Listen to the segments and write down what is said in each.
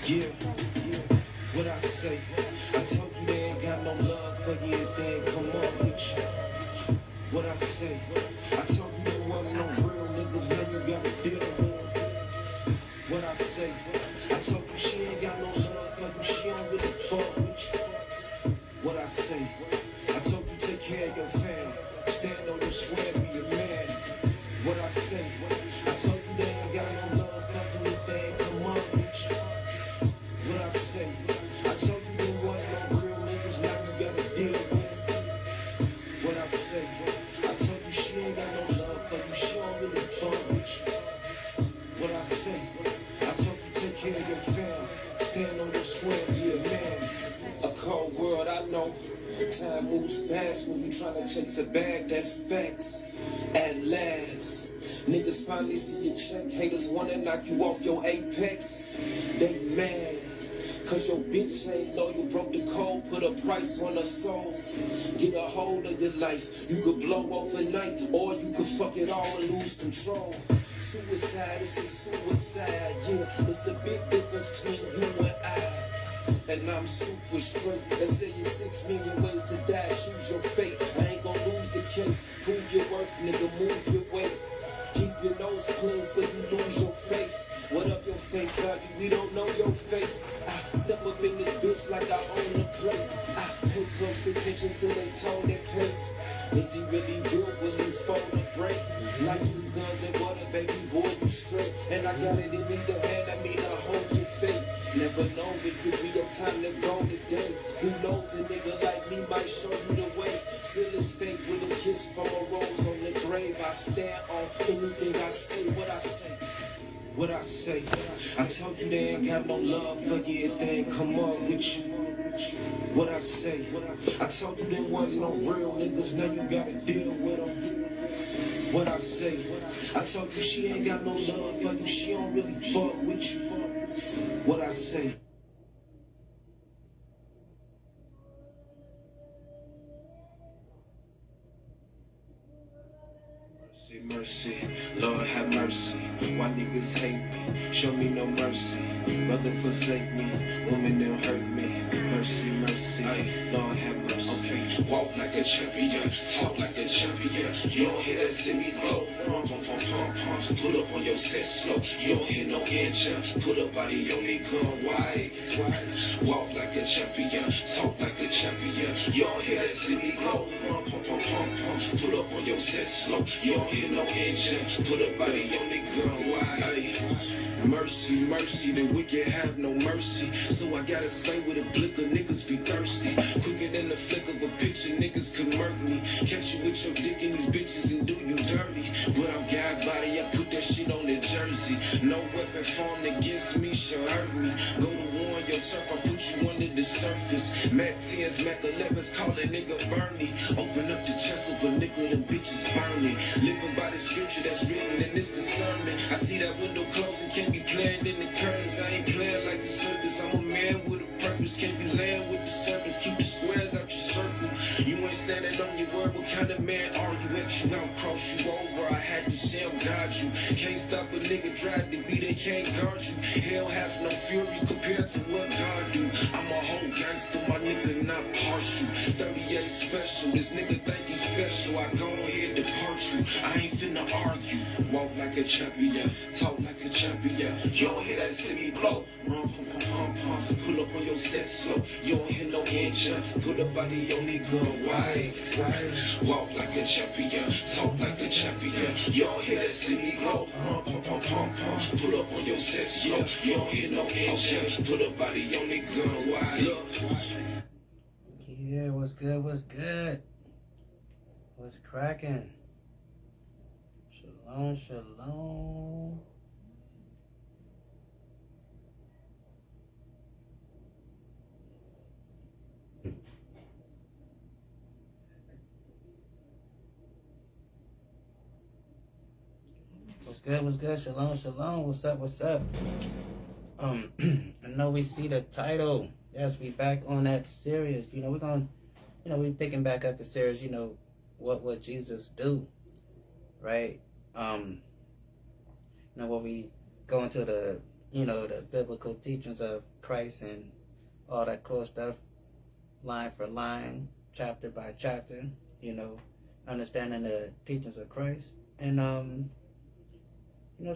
Yeah, what I say? I told you they ain't got no love for you if they ain't come up with you. What I say? I told you there wasn't no real niggas, now you gotta deal with them. What I say? I told you she ain't got no love for you, she don't really fuck with you. What I say? I told you take care of your fam, stand on your square, be a man. What I say? I told you they ain't got no love for you if they ain't come up with you. What I say? I told you there wasn't no real niggas, now you gotta deal with them. What I say? I told you she ain't got no love for you, she don't really fuck with you. What I say? I told you take care of your fam, stand on your square, be a man. A cold world, I know. Time moves fast when you tryna chase a bag, that's facts. At last, niggas finally see your check. Haters wanna knock you off your apex. They mad, cause your bitch ain't loyal. Broke the code, put a price on her soul. Get a hold of your life. You could blow overnight, or you could fuck it all and lose control. Suicide, it's a suicide, yeah. It's a big difference between you and I. And I'm super straight. They say you 6 million ways to die. Choose your fate. I ain't gon' lose the case. Prove your worth, nigga. Move your way. Keep your nose clean for you lose your face. What up your face value? We don't know your face. I step up in this bitch like I own the place. I pay close attention to they tone and pace. Is he really real? Will he fold a break? Life is guns and water, baby boy, you straight. And I got it in either hand, I mean I hold your fate. Never know, it could be a time to go today. Who knows, a nigga like me might show you the way. Seal his fate with a kiss from a rose on the grave. I stand on anything I say, what I say. What I say? I told you they ain't got no love for you if they ain't come up with you. What I say? I told you there wasn't no real niggas, now you gotta deal with them. What I say? I told you she ain't got no love for you, she don't really fuck with you. What I say? Mercy, mercy, Lord have mercy. Why niggas hate me? Show me no mercy. Brother forsake me, woman they'll hurt me. Mercy, mercy, Lord have mercy. Okay, walk like a champion, talk like a champion. You don't hear that semi glow. Pump, pump, pump, pump, pump. Put up on your set slow. You don't hear no engine. Put a body on me gun wide. Walk like a champion, talk like a champion. You don't hear that semi glow. Pump, pump, pump, pump, pump. Put up on your set slow. You don't hear no engine. Put a body on me gun wide. Mercy, mercy, the wicked have no mercy. So I gotta stay with a blick of niggas be thirsty. Quicker than the flick of a picture, niggas could murk me. Catch you with your dick in these bitches and do you dirty. But I'm God body, I put that shit on the jersey. No weapon formed against me shall hurt me. Go to war on your turf, I put you under the surface. Mac 10s, Mac 11s, call a nigga Bernie. Open up the chest of a nigga, them bitches burning. Living by the scripture that's written in this discernment. I see that window closing, can't be playing in the curtains. I ain't playing like the circus. I'm a man with a purpose. Can't be laying with the serpents. Keep the squares out your circle. You ain't standing on your word. What kind of man are you? X you out, cross you over. I had to sham guard you. Can't stop a nigga drive the beat. They can't guard you. Hell has no fury compared to what God do. I'm a whole gangster, my nigga, not partial. 38 special. This nigga think he's special. I go ahead depart you. I ain't finna argue. Walk like a champion. Talk like a champion. You don't hear that city blow. Run, pump, pump, pump, pump. Pull up on your set slow. You don't hear no engine. Put a body on me gun wide. Walk like a champion. Talk like a champion. You don't hear that city glow. Run, pump, pump, pump, pump. Pull up on your set slow. You don't hear no engine. Put a body on me gun wide. Yeah, what's good? What's good? What's cracking? Shalom, shalom. What's good? What's good? Shalom, shalom. What's up? What's up? I know we see the title. Yes, we back on that series. We're going, we picking back up the series. What would Jesus do, right? When we go into the, the biblical teachings of Christ and all that cool stuff, line for line, chapter by chapter. Understanding the teachings of Christ, and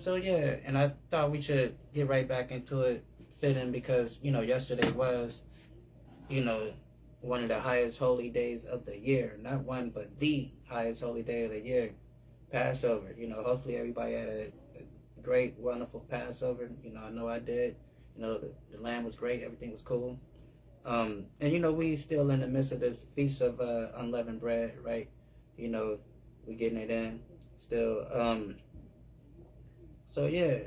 so yeah, and I thought we should get right back into it, fitting because yesterday was, one of the highest holy days of the year. Not one, but the highest holy day of the year, Passover. Hopefully everybody had a great, wonderful Passover. I know I did. The lamb was great. Everything was cool. And we still in the midst of this feast of unleavened bread, right? We getting it in still. So yeah,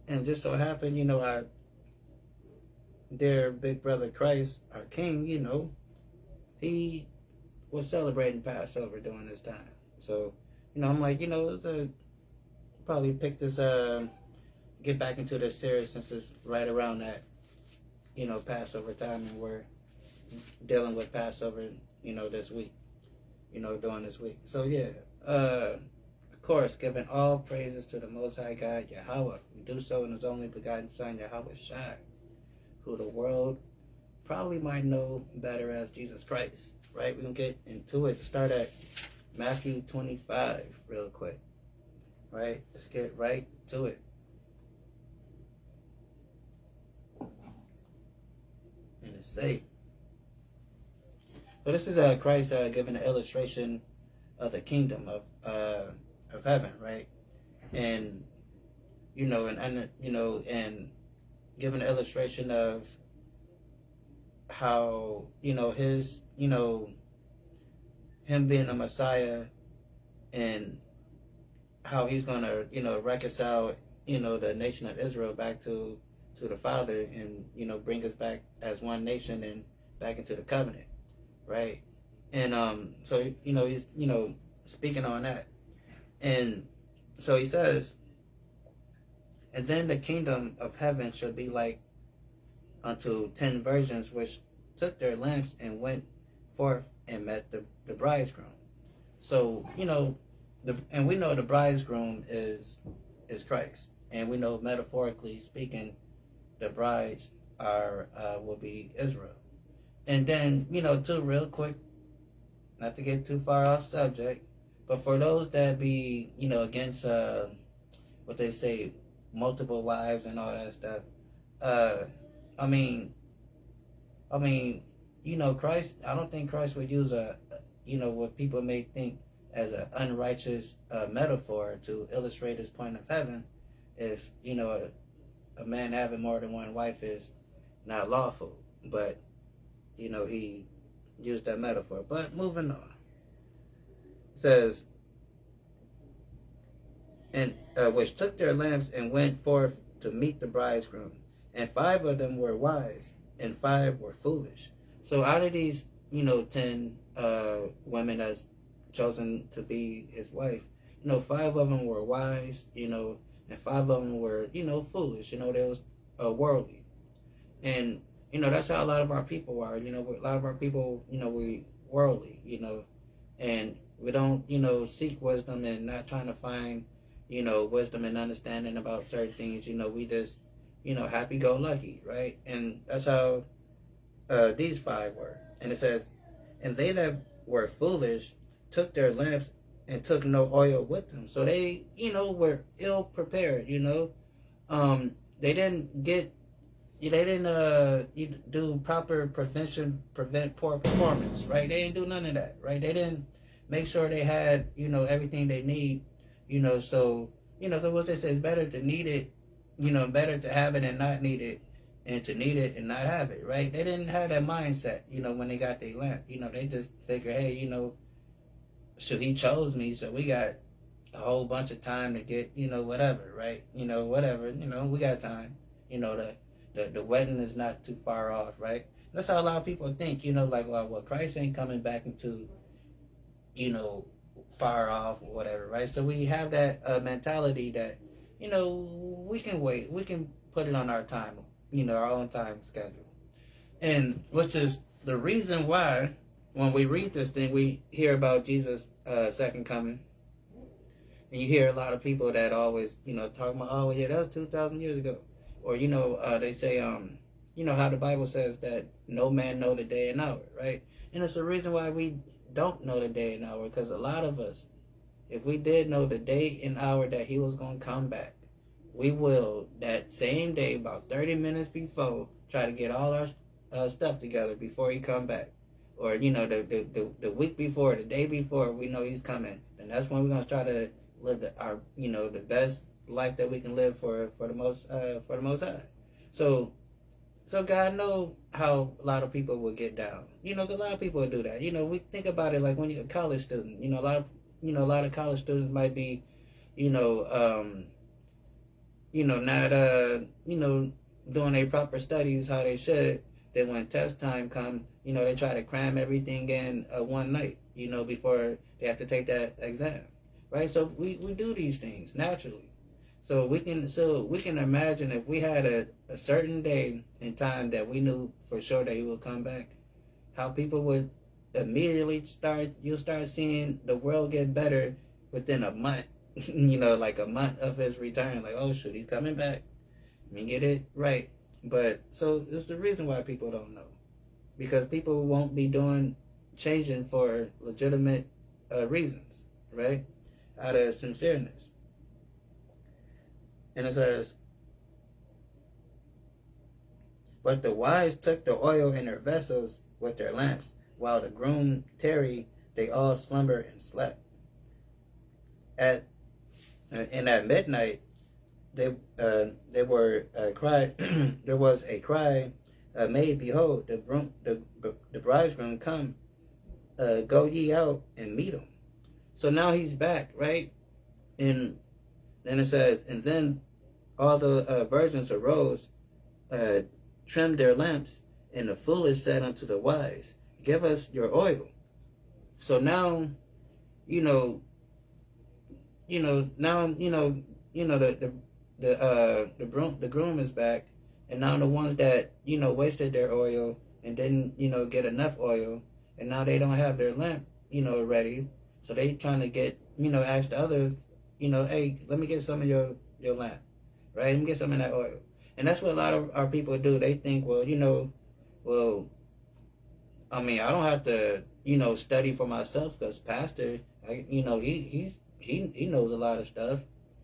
and just so happened, our dear big brother Christ, our King, he was celebrating Passover during this time. So, I'm like, it's probably pick this, get back into this series since it's right around that, Passover time, and we're dealing with Passover, this week, during this week. So yeah, of course, giving all praises to the Most High God, Yahweh. We do so in His only begotten Son, Yahweh Shai, who the world probably might know better as Jesus Christ, right? We're going to get into it. Start at Matthew 25 real quick, right? Let's get right to it. And it's say, so this is Christ giving an illustration of the kingdom of heaven, right? And and giving an illustration of how his him being a Messiah, and how he's gonna reconcile the nation of Israel back to the Father, and bring us back as one nation and back into the covenant, right? And so he's speaking on that, and so he says, and then the kingdom of heaven shall be like unto 10 virgins which took their lamps and went forth and met the bridegroom. So and we know the bridegroom is Christ, and we know metaphorically speaking, the brides will be Israel. And then too, real quick, not to get too far off subject, but for those that be against what they say, multiple wives and all that stuff, Christ, I don't think Christ would use what people may think as an unrighteous metaphor to illustrate his point of heaven. If a man having more than one wife is not lawful, but he used that metaphor. But moving on, it says, and which took their lamps and went forth to meet the bridegroom, and 5 of them were wise, and 5 were foolish. So out of these 10 women that's chosen to be his wife, 5 of them were wise, and 5 of them were foolish. They was worldly, and that's how a lot of our people are. A lot of our people, we worldly, and we don't seek wisdom, and not trying to find wisdom and understanding about certain things. We just happy-go-lucky, right? And that's how these 5 were. And it says, and they that were foolish took their lamps and took no oil with them. So they were ill prepared. They didn't do proper prevent poor performance, right? They didn't do none of that, right? They didn't make sure they had everything they need, so because what they say is better to need it, better to have it and not need it, and to need it and not have it, right? They didn't have that mindset, when they got their lamp. They just figure, hey, so he chose me, so we got a whole bunch of time to get, whatever, right? Whatever, we got time. The wedding is not too far off, right? That's how a lot of people think, like, well, Christ ain't coming back into, far off or whatever, right? So we have that mentality that, we can wait. We can put it on our time, our own time schedule. And which is the reason why when we read this thing, we hear about Jesus' second coming. And you hear a lot of people that always, talking about, oh, yeah, that was 2,000 years ago. Or, they say, how the Bible says that no man know the day and hour, right? And it's the reason why we don't know the day and hour, because a lot of us, if we did know the day and hour that he was going to come back, we will, that same day, about 30 minutes before, try to get all our stuff together before he come back. Or, the week before, the day before, we know he's coming. And that's when we're going to try to live the best life that we can live for the most high. So God know how a lot of people will get down. 'Cause a lot of people will do that. We think about it like when you're a college student. A lot of college students might be, not doing their proper studies how they should. Then when test time comes, they try to cram everything in one night, before they have to take that exam, right? So we do these things naturally. So we can imagine if we had a certain day and time that we knew for sure that he would come back, how people would immediately you'll start seeing the world get better within a month, like a month of his return. Like, oh shoot, he's coming back. Let me get it right. But so it's the reason why people don't know, because people won't be changing for legitimate reasons, right? Out of sincereness. And it says, but the wise took the oil in their vessels with their lamps, while the groom tarried, they all slumbered and slept. At midnight, there was a cry made, behold, the bridegroom come, go ye out and meet him. So now he's back, right? And then it says, and then all the virgins arose, trimmed their lamps, and the foolish said unto the wise, give us your oil. So now, the groom is back, and now the ones that wasted their oil and didn't get enough oil, and now they don't have their lamp ready, so they trying to get ask the others, hey, let me get some of your lamp, right? Let me get some of that oil. And that's what a lot of our people do. They think, well, I mean, I don't have to study for myself, because pastor, he knows a lot of stuff.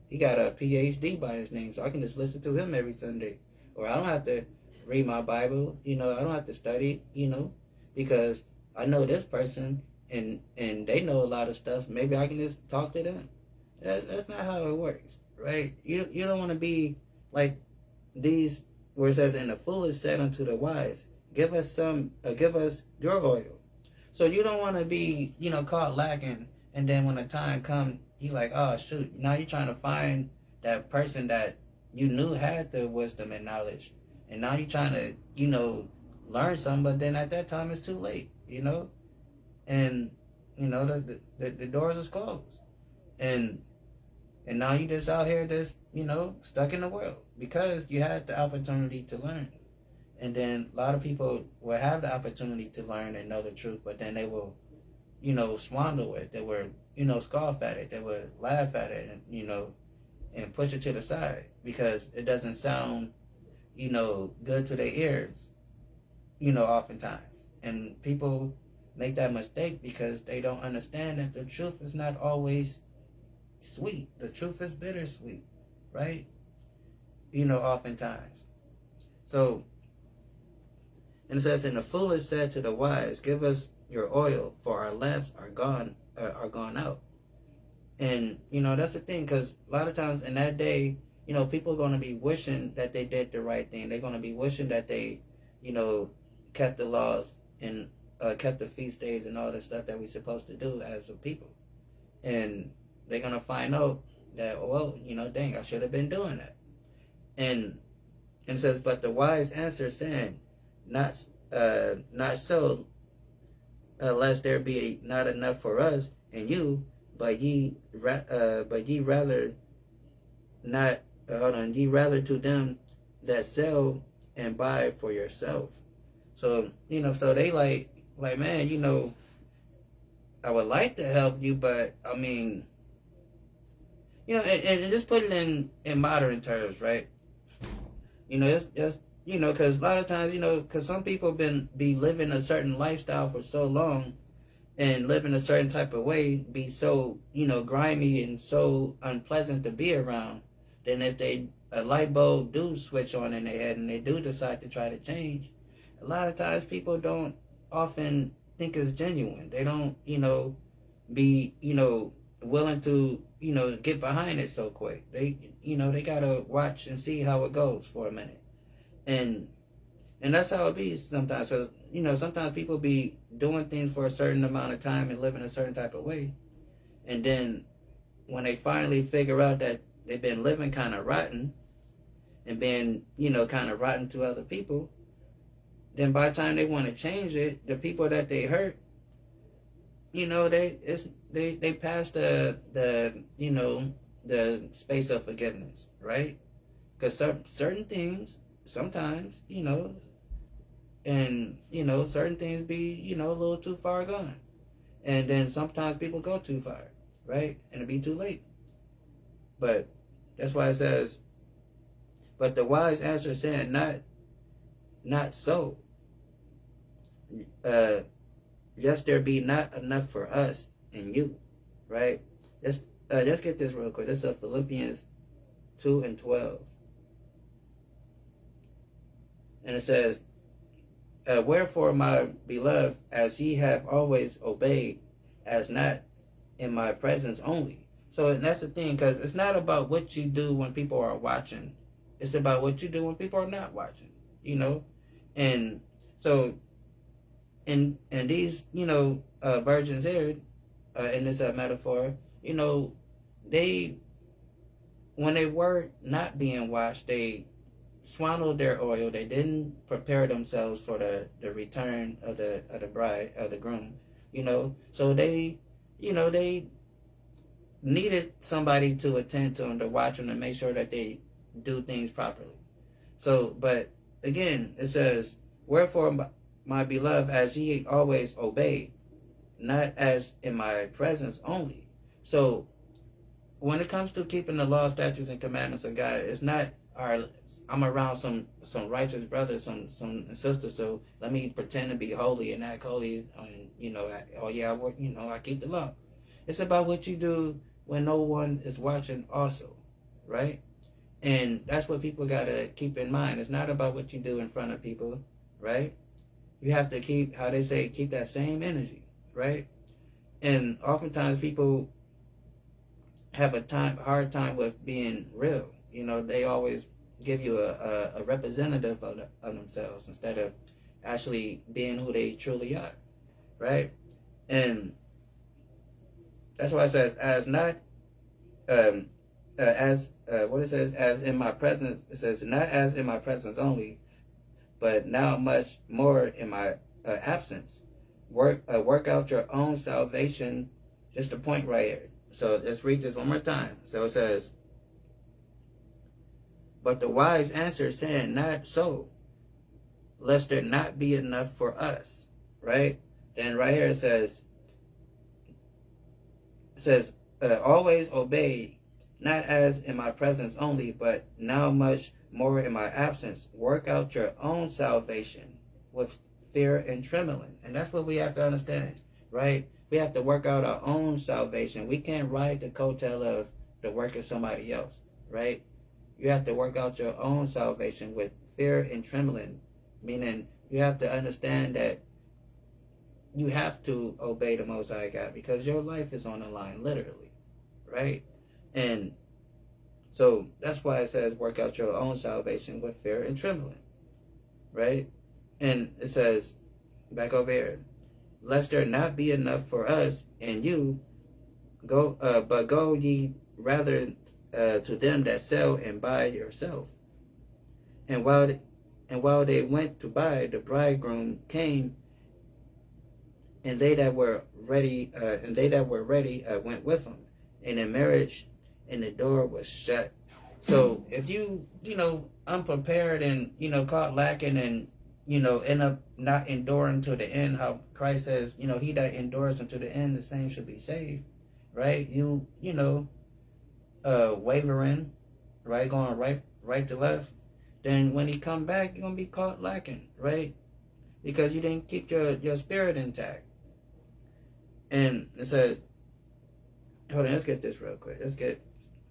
He got a PhD by his name, so I can just listen to him every Sunday. Or I don't have to read my Bible, I don't have to study, because I know this person and they know a lot of stuff. Maybe I can just talk to them. That's not how it works, right? You don't want to be like these, where it says, and the foolish said unto the wise, give us your oil. So you don't want to be, caught lacking, and then when the time comes, you like, oh shoot, now you're trying to find that person that you knew had the wisdom and knowledge, and now you're trying to, learn something, but then at that time it's too late, and the doors is closed, and now you just out here just stuck in the world because you had the opportunity to learn. And then a lot of people will have the opportunity to learn and know the truth, but then they will swindle it. They will scoff at it. They will laugh at it, and push it to the side because it doesn't sound good to their ears, oftentimes. And people make that mistake because they don't understand that the truth is not always sweet. The truth is bittersweet, right? Oftentimes. So, and it says, and the foolish said to the wise, give us your oil, for our lamps are gone out. And that's the thing, because a lot of times in that day, people are going to be wishing that they did the right thing. They're going to be wishing that they kept the laws and kept the feast days and all the stuff that we're supposed to do as a people. And they're going to find out that, well, dang, I should have been doing that. And it says, but the wise answer, saying, not so, lest there be not enough for us and you, but ye rather not. Ye rather to them that sell and buy for yourself. So, so they man, I would like to help you, but I mean, and just put it in modern terms, right? It's just, because a lot of times, because some people be living a certain lifestyle for so long and living a certain type of way, be so, grimy and so unpleasant to be around, then if a light bulb do switch on in their head and they do decide to try to change, a lot of times people don't often think it's genuine. They don't, be, willing to, get behind it so quick. They gotta watch and see how it goes for a minute. And that's how it be sometimes. So, sometimes people be doing things for a certain amount of time and living a certain type of way. And then when they finally figure out that they've been living kind of rotten and been, kind of rotten to other people, then by the time they want to change it, the people that they hurt, they pass the space of forgiveness, right? Because certain things sometimes, and certain things be a little too far gone, and then sometimes people go too far, right? And it be too late. But that's why it says, but the wise answer saying, not so. Just there be not enough for us and you, right? Let's get this real quick. This is Philippians 2:12. And it says, wherefore, my beloved, as ye have always obeyed, as not in my presence only. So that's the thing, because it's not about what you do when people are watching. It's about what you do when people are not watching, And so in these, virgins here, in this metaphor, they, when they were not being washed, they swallowed their oil. They didn't prepare themselves for the return of the bride, of the groom. So they needed somebody to attend to them, to watch them, to make sure that they do things properly. So, but again, it says, wherefore, my beloved, as ye always obeyed, not as in my presence only. So when it comes to keeping the law, statutes, and commandments of God, it's not, all right, I'm around some righteous brothers, some sisters, so let me pretend to be holy and act holy, and I keep the law. It's about what you do when no one is watching also, right? And that's what people got to keep in mind. It's not about what you do in front of people, right? You have to keep, how they say, keep that same energy, right? And oftentimes people have a hard time with being real. They always give you a representative of themselves instead of actually being who they truly are, right? And that's why it says, as not, what it says, as in my presence, it says, not as in my presence only, but now much more in my absence. Work out your own salvation. Just a point right here. So let's read this one more time. So it says, but the wise answer saying, not so, lest there not be enough for us, right? Then right here it says, always obey, not as in my presence only, but now much more in my absence. Work out your own salvation with fear and trembling. And that's what we have to understand, right? We have to work out our own salvation. We can't ride the coattail of the work of somebody else, right? You have to work out your own salvation with fear and trembling, meaning you have to understand that you have to obey the Most High God because your life is on the line, literally, right? And so that's why it says work out your own salvation with fear and trembling, right? And it says, back over here, lest there not be enough for us and you, but go ye rather to them that sell and buy yourself. And while they went to buy, the bridegroom came, and they that were ready, went with him, and in marriage, and the door was shut. So if you unprepared and caught lacking, and end up not enduring to the end. How Christ says, he that endures unto the end, the same should be saved, right? Wavering, right, going right to left. Then when he come back, you're gonna be caught lacking, right? Because you didn't keep your spirit intact. And it says, hold on, let's get this real quick. Let's get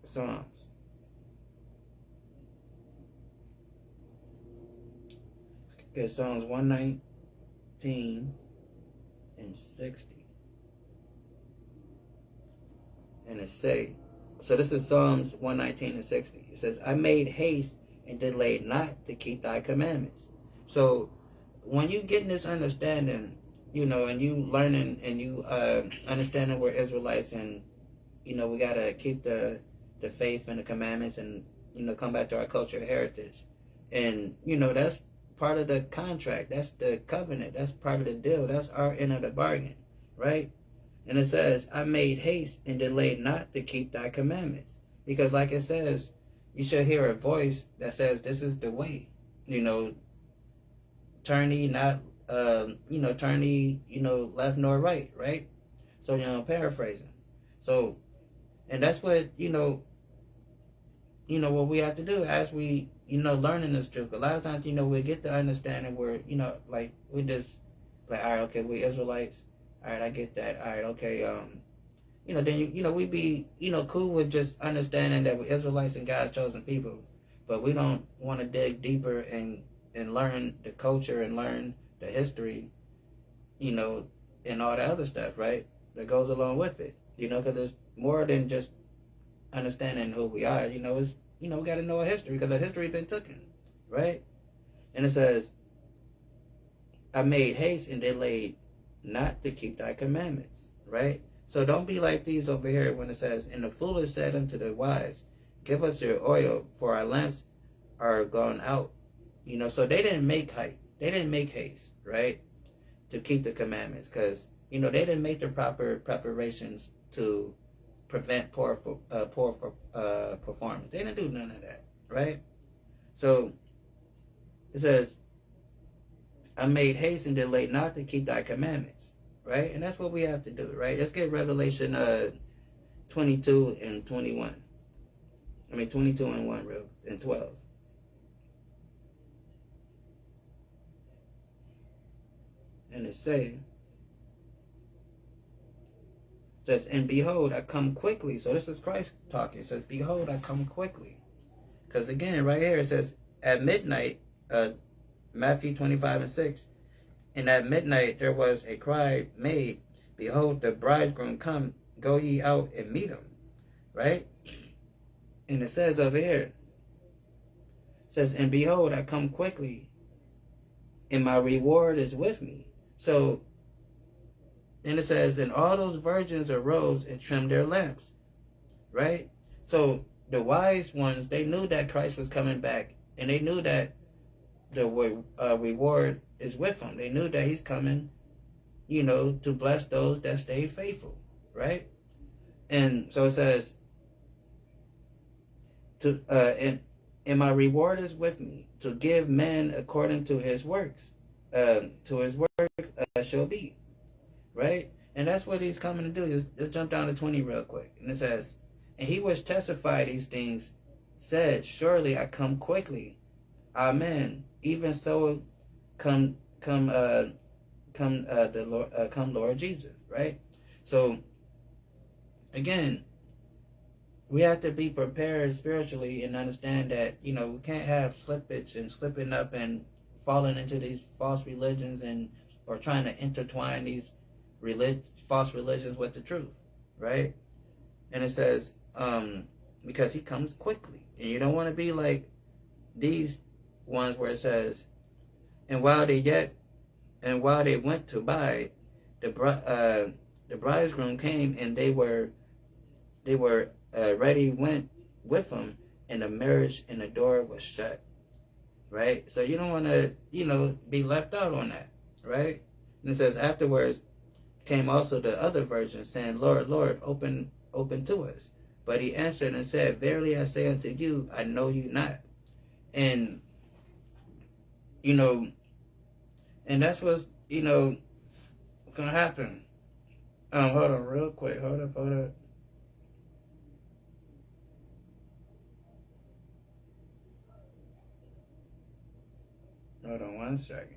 Psalms. Get Psalms 119 and 60. And it say, so this is Psalms 119 and 60. It says, I made haste and delayed not to keep thy commandments. So when you get this understanding, and you learning and you understanding we're Israelites, and we gotta keep the faith and the commandments, and come back to our culture and heritage, and that's part of the contract, that's the covenant, that's part of the deal, that's our end of the bargain, right? And it says, I made haste and delayed not to keep thy commandments, because like it says, you should hear a voice that says, this is the way, turn ye not turn ye, left nor right, right? So, paraphrasing. So, and that's what, what we have to do as we, learning this truth. A lot of times, we get the understanding where, like, we just, like, all right, okay, we Israelites. All right, I get that. All right, okay, then, we be, cool with just understanding that we're Israelites and God's chosen people. But we don't want to dig deeper and learn the culture and learn the history, and all the other stuff, right, that goes along with it, because it's more than just understanding who we are, it's, we got to know our history, because the history been taken, right? And it says, I made haste and delayed not to keep thy commandments, right? So don't be like these over here when it says, and the foolish said unto the wise, give us your oil, for our lamps are gone out. So they didn't make haste, right, to keep the commandments, because they didn't make the proper preparations to prevent poor performance. They didn't do none of that, right? So it says, I made haste and delayed not to keep thy commandments, right? And that's what we have to do, right? Let's get Revelation 22 and 21. 22 and 1 and 12. And it says, and behold, I come quickly. So this is Christ talking. It says, behold, I come quickly. Because again, right here it says, at midnight, Matthew 25 and 6, and at midnight there was a cry made, behold, the bridegroom come, go ye out and meet him. Right? And it says over here, it says, and behold, I come quickly, and my reward is with me. So, then it says, and all those virgins arose and trimmed their lamps, right? So, the wise ones, they knew that Christ was coming back, and they knew that the reward is with him. They knew that he's coming, to bless those that stay faithful, right? And so it says, and my reward is with me, to give men according to his works. To his work shall be, right? And that's what he's coming to do. Let's jump down to 20 real quick. And it says, and he which testified these things said, surely I come quickly. Amen. Even so, come Lord Jesus, right? So again, we have to be prepared spiritually and understand that, we can't have slippage and slipping up and falling into these false religions or trying to intertwine these false religions with the truth, right? And it says, because he comes quickly. And you don't want to be like these ones where it says, and while they went to buy, the bridegroom came, and they were ready, went with him, and the marriage and the door was shut. Right? So you don't want to, be left out on that, right? And it says, afterwards came also the other virgins, saying, Lord, Lord, open to us. But he answered and said, verily I say unto you, I know you not. And, And that's what's, gonna happen. Hold on real quick. Hold up. Hold on 1 second.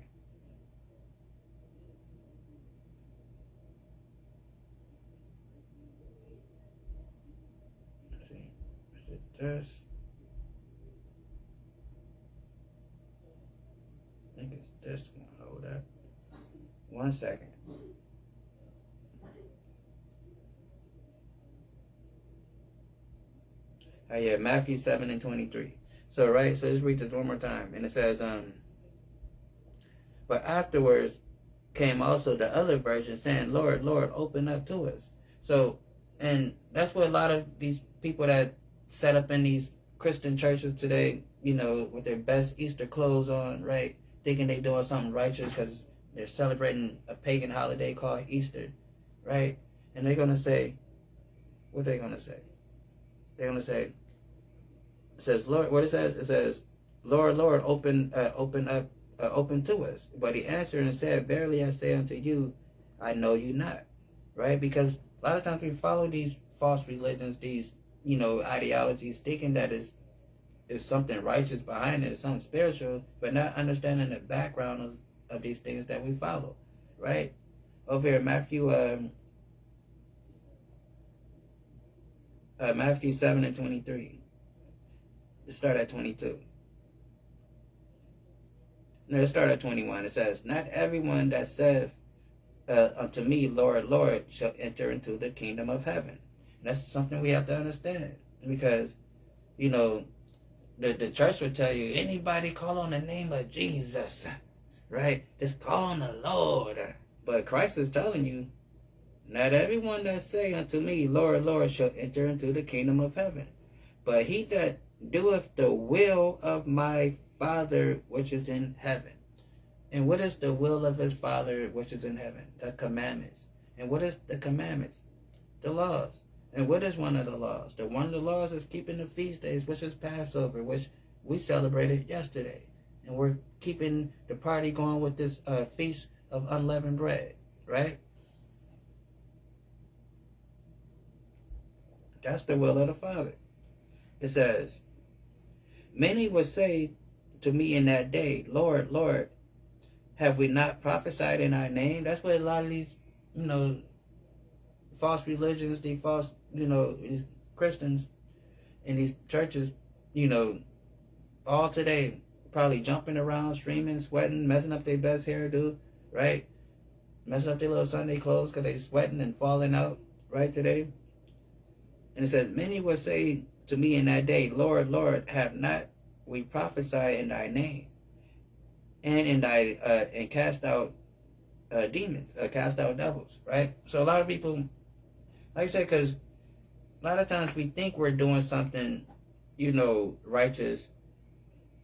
Let's see. Is it this? I think it's this one. Hold up. 1 second. Oh yeah, Matthew 7:23. So so let's read this one more time. And it says, but afterwards came also the other version saying, Lord, Lord, open up to us. So, and that's what a lot of these people that set up in these Christian churches today, with their best Easter clothes on, right? Thinking they doing something righteous because they're celebrating a pagan holiday called Easter, right? And they're going to say, what they're going to say? They're going to say, it says, Lord, what it says, Lord, Lord, open to us. But he answered and said, verily I say unto you, I know you not. Right? Because a lot of times we follow these false religions, these, ideologies, thinking that is something righteous behind it, something spiritual, but not understanding the background of these things that we follow. Right? Over here, Matthew 7:23. Let's start at 22. No, let's start at 21. It says, not everyone that saith unto me, Lord, Lord, shall enter into the kingdom of heaven. And that's something we have to understand. Because, the church would tell you, anybody call on the name of Jesus, right? Just call on the Lord. But Christ is telling you, not everyone that say unto me, Lord, Lord, shall enter into the kingdom of heaven. But he that doeth the will of my Father which is in heaven. And what is the will of his Father which is in heaven? The commandments. And what is the commandments? The laws. And what is one of the laws? One of the laws is keeping the feast days, which is Passover, which we celebrated yesterday. And we're keeping the party going with this feast of unleavened bread, right? That's the will of the Father. It says, many will say to me in that day, Lord, Lord, have we not prophesied in thy name? That's what a lot of these, false religions, these false, these Christians in these churches, all today probably jumping around, streaming, sweating, messing up their best hairdo, right? Messing up their little Sunday clothes because they sweating and falling out, right, today. And it says, many will say to me in that day, Lord, Lord, have not we prophesied in thy name, and and cast out demons, cast out devils, right? So a lot of people, like I said, because a lot of times we think we're doing something, righteous,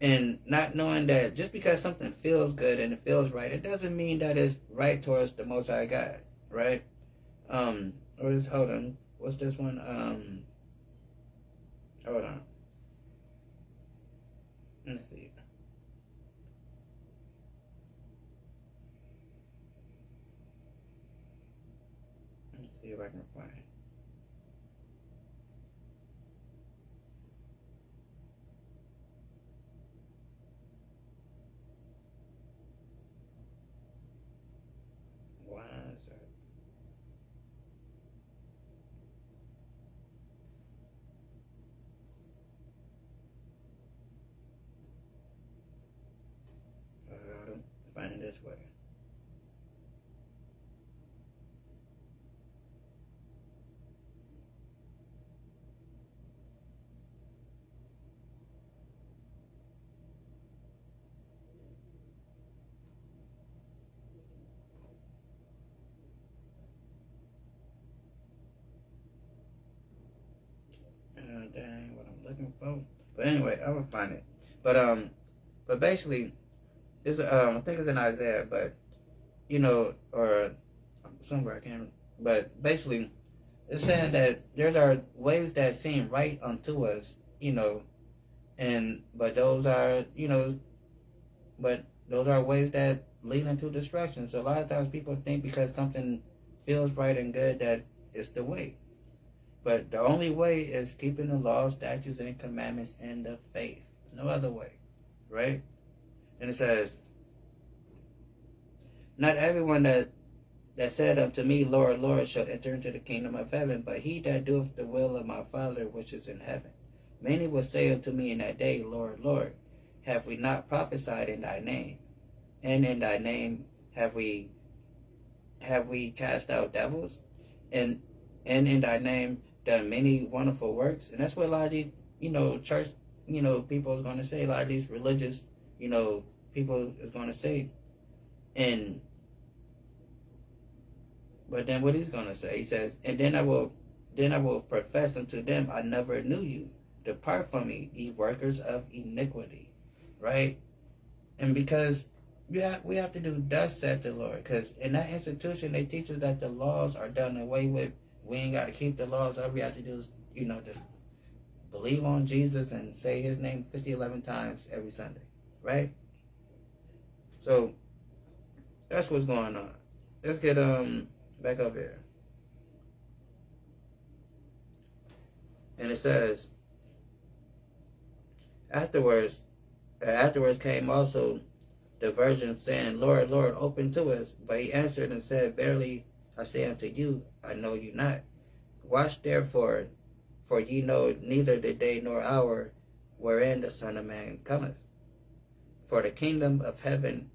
and not knowing that just because something feels good and it feels right, it doesn't mean that it's right towards the Most High God, right? Hold on, what's this one? Hold on. Let's see. Let's see if I can find it. Why is that? Find it this way. Dang, what I'm looking for. But anyway, I will find it. But basically, it's I think it's in Isaiah, but or somewhere I can't. But basically, it's saying that there's are ways that seem right unto us, but those are but those are ways that leading to destruction. So a lot of times people think because something feels right and good that it's the way. But the only way is keeping the laws, statutes, and commandments in the faith. No other way. Right? And it says, not everyone that said unto me, Lord, Lord, shall enter into the kingdom of heaven, but he that doeth the will of my Father which is in heaven. Many will say unto me in that day, Lord, Lord, have we not prophesied in thy name? And in thy name have we cast out devils? And in thy name done many wonderful works? And that's what a lot of these, church, people is going to say. A lot of these religious, people is going to say. But then what he's going to say, he says, and then I will profess unto them, I never knew you. Depart from me, ye workers of iniquity. Right? And because we have to do thus said the Lord. Because in that institution, they teach us that the laws are done away with. We ain't got to keep the laws. All we have to do is, just believe on Jesus and say his name 11 times every Sunday. Right? So, that's what's going on. Let's get back up here. And it says, Afterwards came also the virgins, saying, Lord, Lord, open to us. But he answered and said, Verily I say unto you, I know you not. Watch therefore, for ye know neither the day nor hour wherein the Son of Man cometh. For the kingdom of heaven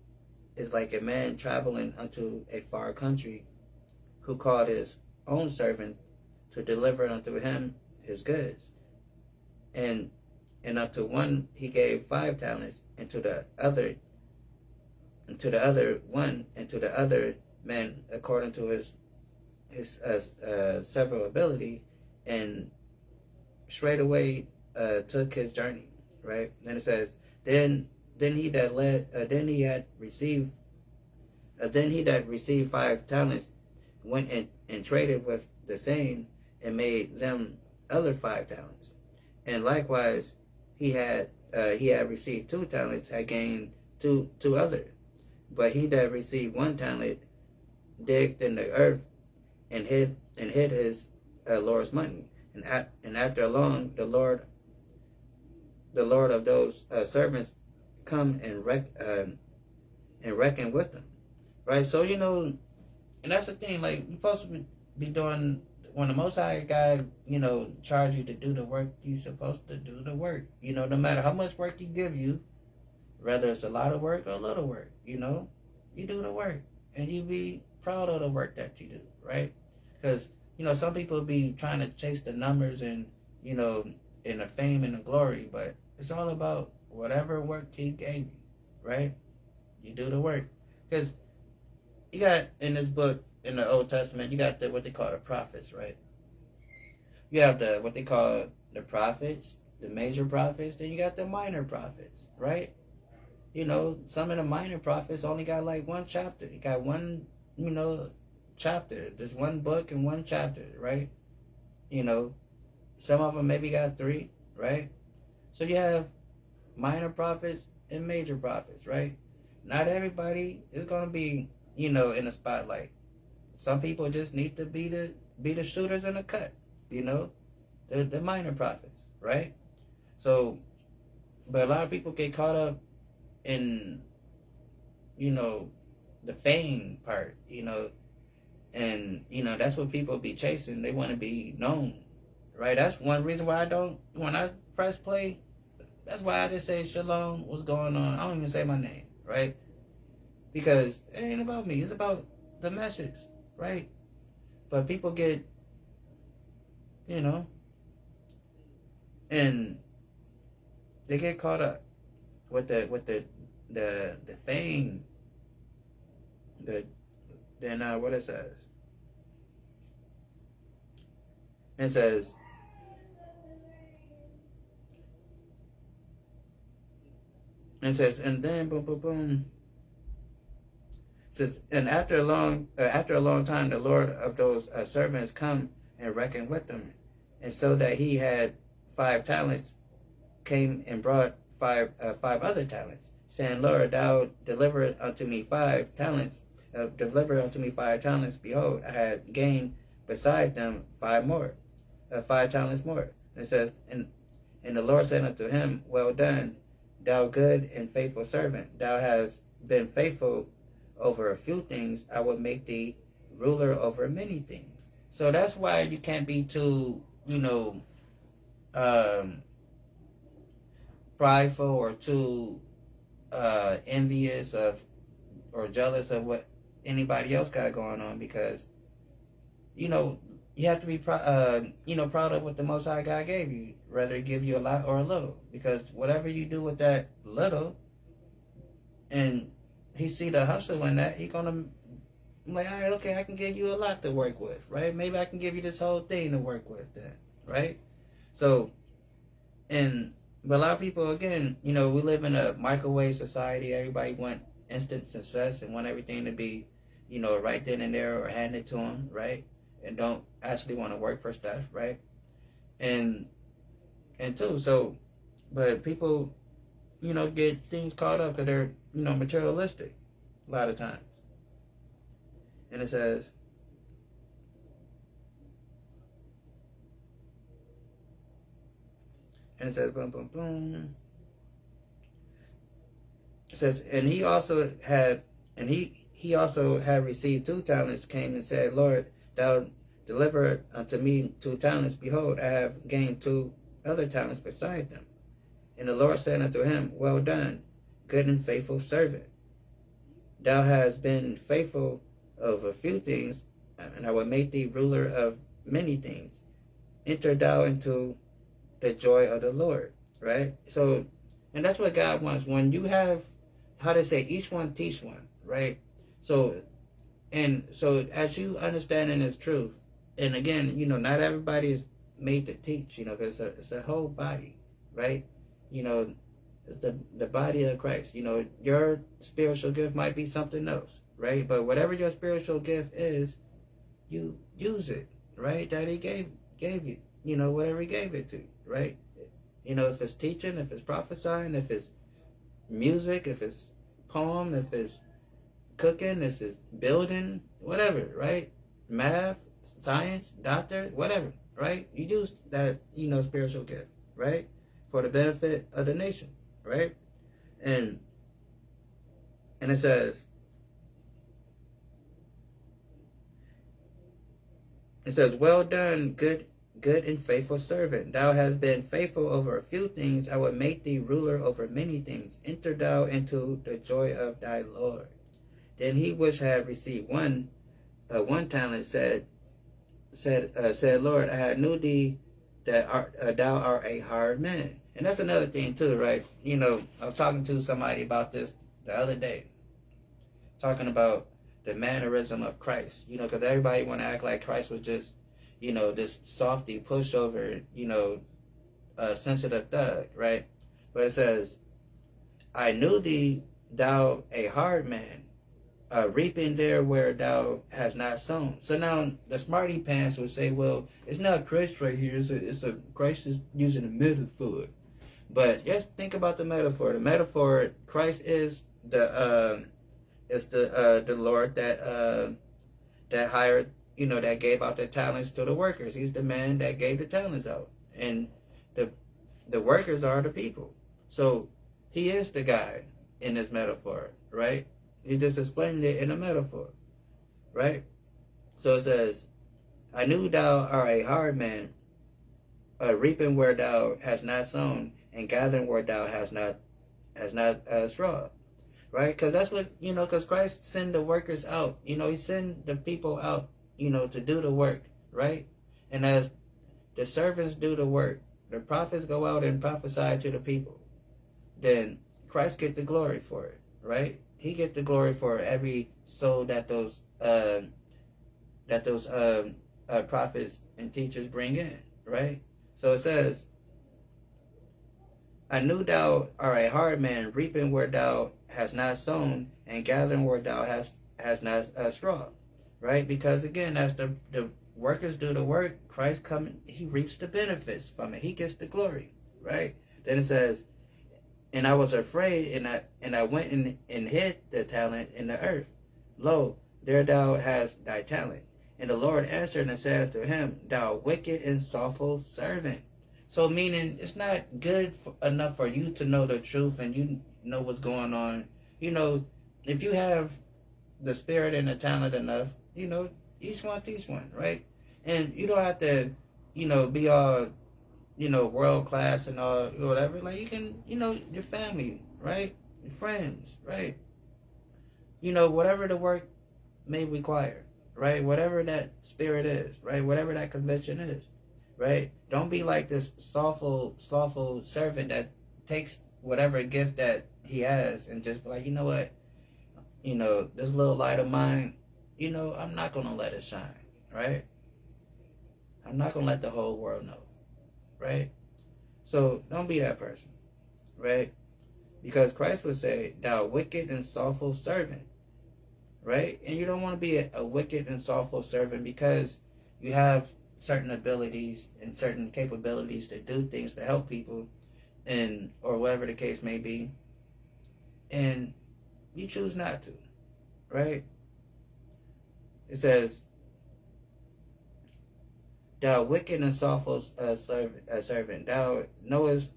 is like a man traveling unto a far country, who called his own servant to deliver unto him his goods. And unto one he gave 5 talents, and to the other 1, and to the other man according to his several ability, and straightway took his journey. Right? Then it says, then he that received 5 talents went and traded with the same, and made them other 5 talents. And likewise he had received 2 talents, had gained two other. But he that received 1 talent digged in the earth and hid his Lord's money. And after long, the Lord of those servants come and reckon with them. Right? So and that's the thing. Like, you're supposed to be doing, when the Most High God, charge you to do the work, you're supposed to do the work. No matter how much work he give you, whether it's a lot of work or a little work, you do the work. And you be proud of the work that you do, right? Because, some people be trying to chase the numbers and, and the fame and the glory, but it's all about whatever work he gave you, right? You do the work. Because you got, in this book, in the Old Testament, you got what they call the prophets, right? You have what they call the prophets, the major prophets, then you got the minor prophets, right? Some of the minor prophets only got like 1 chapter. You got one, chapter. There's 1 book and 1 chapter, right? Some of them maybe got 3, right? So you have minor prophets and major prophets, right? Not everybody is going to be, in the spotlight. Some people just need to be the shooters in the cut, the minor prophets, right? So, but a lot of people get caught up in, the fame part, and, that's what people be chasing. They want to be known, right? That's one reason why when I press play, that's why I just say, Shalom, what's going on? I don't even say my name, right? Because it ain't about me. It's about the message, right? But people get, and they get caught up with the fame, what it says. It says, and then boom, boom, boom. It says, and after a long time, the Lord of those servants come and reckon with them, and so that he had 5 talents, came and brought five other talents, saying, Lord, thou delivered unto me 5 talents. Deliver unto me 5 talents. Behold, I had gained beside them 5 more, 5 talents more. And it says, and the Lord said unto him, well done, thou good and faithful servant. Thou hast been faithful over a few things. I will make thee ruler over many things. So that's why you can't be too, prideful or too envious of or jealous of what anybody else got going on, because you have to be proud of what the Most High God gave you, whether He give you a lot or a little, because whatever you do with that little, and He see the hustle in that, He gonna like, all right, okay, I can give you a lot to work with, right? Maybe I can give you this whole thing to work with, then, right? So, but a lot of people, again, we live in a microwave society. Everybody want instant success and want everything to be, right then and there or handed to them, right? And don't actually want to work for stuff, right? And too, so, but people, get things caught up because they're, materialistic a lot of times. And it says, boom, boom, boom. It says, and he also had received 2 talents, came and said, Lord, thou delivered unto me 2 talents. Behold, I have gained 2 other talents beside them. And the Lord said unto him, well done, good and faithful servant. Thou hast been faithful of a few things, and I will make thee ruler of many things. Enter thou into the joy of the Lord, right? So, and that's what God wants. When you have, how to say, each one teach one, right? So, and so as you understanding this truth, and again, not everybody is made to teach, because it's a whole body, right? It's the body of Christ. Your spiritual gift might be something else, right? But whatever your spiritual gift is, you use it, right? That He gave you, whatever He gave it to, right? If it's teaching, if it's prophesying, if it's music, if it's poem, if it's cooking, if it's building, whatever, right? Math, science, doctor, whatever, right? You use that, spiritual gift, right? For the benefit of the nation, right? And it says, well done, good and faithful servant. Thou hast been faithful over a few things. I will make thee ruler over many things. Enter thou into the joy of thy Lord. Then he which had received one talent said, Lord, I had knew thee that thou art a hard man. And that's another thing too, right? I was talking to somebody about this the other day, talking about the mannerism of Christ, because everybody want to act like Christ was just, this softy pushover, sensitive thug, right? But it says, I knew thee, thou a hard man, reaping there where thou hast not sown. So now the smarty pants will say, well, it's not Christ right here. Christ is using a metaphor. But just think about the metaphor. The metaphor, Christ is the Lord that hired, that gave out the talents to the workers. He's the man that gave the talents out, and the workers are the people. So He is the guy in this metaphor, right? He just explained it in a metaphor, right? So it says, I knew thou art a hard man, reaping where thou hast not sown, and gathering where thou hast not straw. Right? Because that's what, because Christ sent the workers out. He sent the people out, to do the work, right? And as the servants do the work, the prophets go out and prophesy to the people, then Christ get the glory for it, right? He get the glory for every soul that those prophets and teachers bring in, right? So it says, I knew thou art a hard man, reaping where thou hast not sown, and gathering where thou hast not straw, right? Because again, as the workers do the work, Christ coming, He reaps the benefits from it. He gets the glory, right? Then it says, And I was afraid, and I went and hid the talent in the earth. Lo, there thou hast thy talent. And the Lord answered and said to him, thou wicked and slothful servant. So meaning it's not good enough for you to know the truth and you know what's going on. You know, if you have the spirit and the talent enough, you know, each one teach one, right? And you don't have to, you know, be all, you know, world class and all whatever. Like you can, you know, your family, right? Your friends, right? You know, whatever the work may require, right? Whatever that spirit is, right? Whatever that conviction is, right? Don't be like this slothful servant that takes whatever gift that he has and just be like, you know what? You know, this little light of mine, you know, I'm not going to let it shine, right? I'm not going to let the whole world know, right? So don't be that person, right? Because Christ would say, thou wicked and slothful servant, right? And you don't want to be a wicked and slothful servant because you have certain abilities and certain capabilities to do things to help people, and or whatever the case may be, and you choose not to, right? It says, thou wicked and slothful servant, thou knowest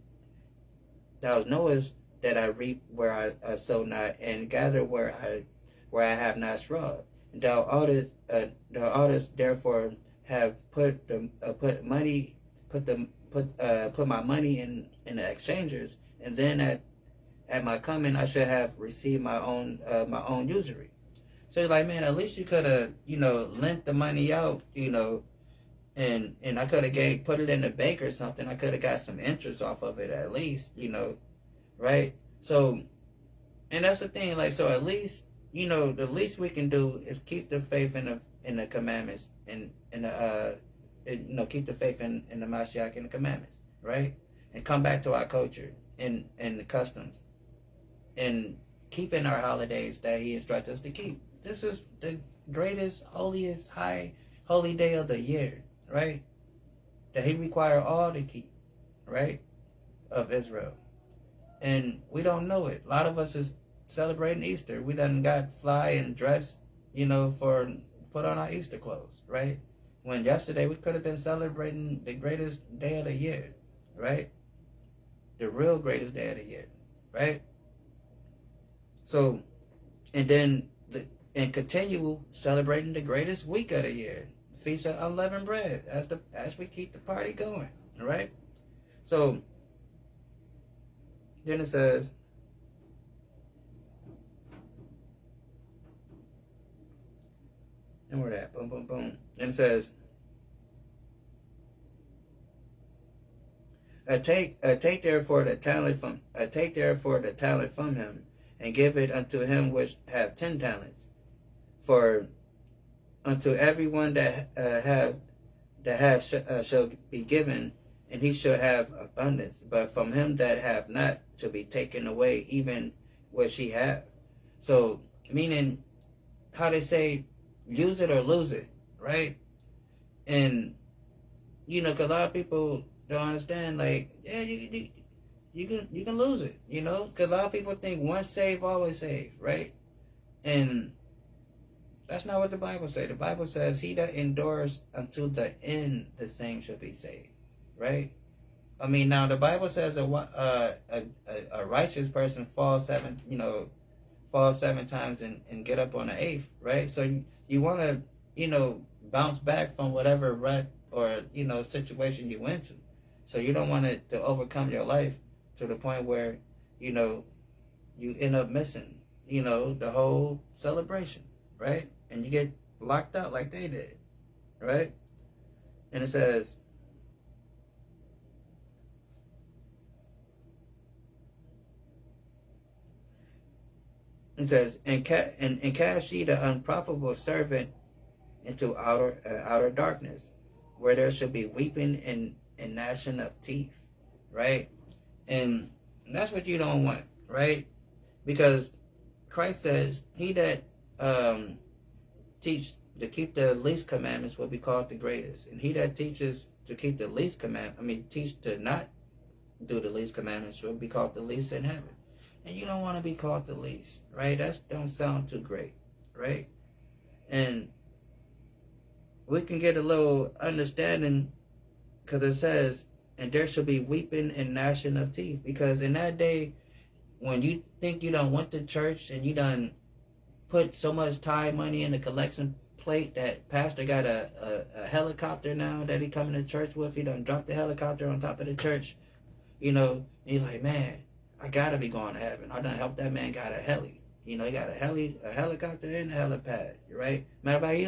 that I reap where I sow not, and gather where I have not strawed. Thou oughtest therefore have put my money in the exchangers, and then at my coming I should have received my own usury. So you're like, man, at least you could have, you know, lent the money out, you know, and I could have put it in the bank or something. I could have got some interest off of it at least, you know, right? So, and that's the thing, like, so at least, you know, the least we can do is keep the faith in the commandments and you know, keep the faith in the Mashiach and the commandments, right? And come back to our culture and the customs and keeping our holidays that he instructs us to keep. This is the greatest, holiest, holy day of the year, right? That he require all to keep, right? Of Israel. And we don't know it. A lot of us is celebrating Easter. We done got fly and dress, you know, for put on our Easter clothes, right? When yesterday we could have been celebrating the greatest day of the year, right? The real greatest day of the year, right? So, and then and continue celebrating the greatest week of the year, Feast of Unleavened Bread, as we keep the party going, all right? So then it says, and where that? Boom, boom, boom. And it says, take therefore the talent from him, and give it unto him which have 10 talents. For unto everyone that shall be given, and he shall have abundance. But from him that have not shall be taken away even what she have. So meaning, how they say, use it or lose it, right? And you know, because a lot of people don't understand. Like, yeah, you can lose it, you know, because a lot of people think once saved, always saved, right? And that's not what the Bible says. The Bible says, he that endures until the end, the same shall be saved, right? I mean, now the Bible says a righteous person falls 7 times and get up on the 8th, right? So you want to, you know, bounce back from whatever rut or, you know, situation you went to. So you don't want it to overcome your life to the point where, you know, you end up missing, you know, the whole celebration, right? And you get locked out like they did, right? And it says, and cast ye the unprofitable servant into outer darkness, where there shall be weeping and gnashing of teeth, right? And that's what you don't want, right? Because Christ says, he that teach to keep the least commandments will be called the greatest, and he that teaches to keep the least teach to not do the least commandments, you'll be called the least in heaven. And you don't want to be called the least, right? That don't sound too great, right? And we can get a little understanding because it says, and there shall be weeping and gnashing of teeth. Because in that day, when you think you done went to church and you done put so much time, money in the collection plate that pastor got a helicopter now that he coming to church with, he done dropped the helicopter on top of the church, and you're like, man, I gotta be going to heaven. I done helped that man got a heli. He got a helicopter and a helipad, right? Matter of fact,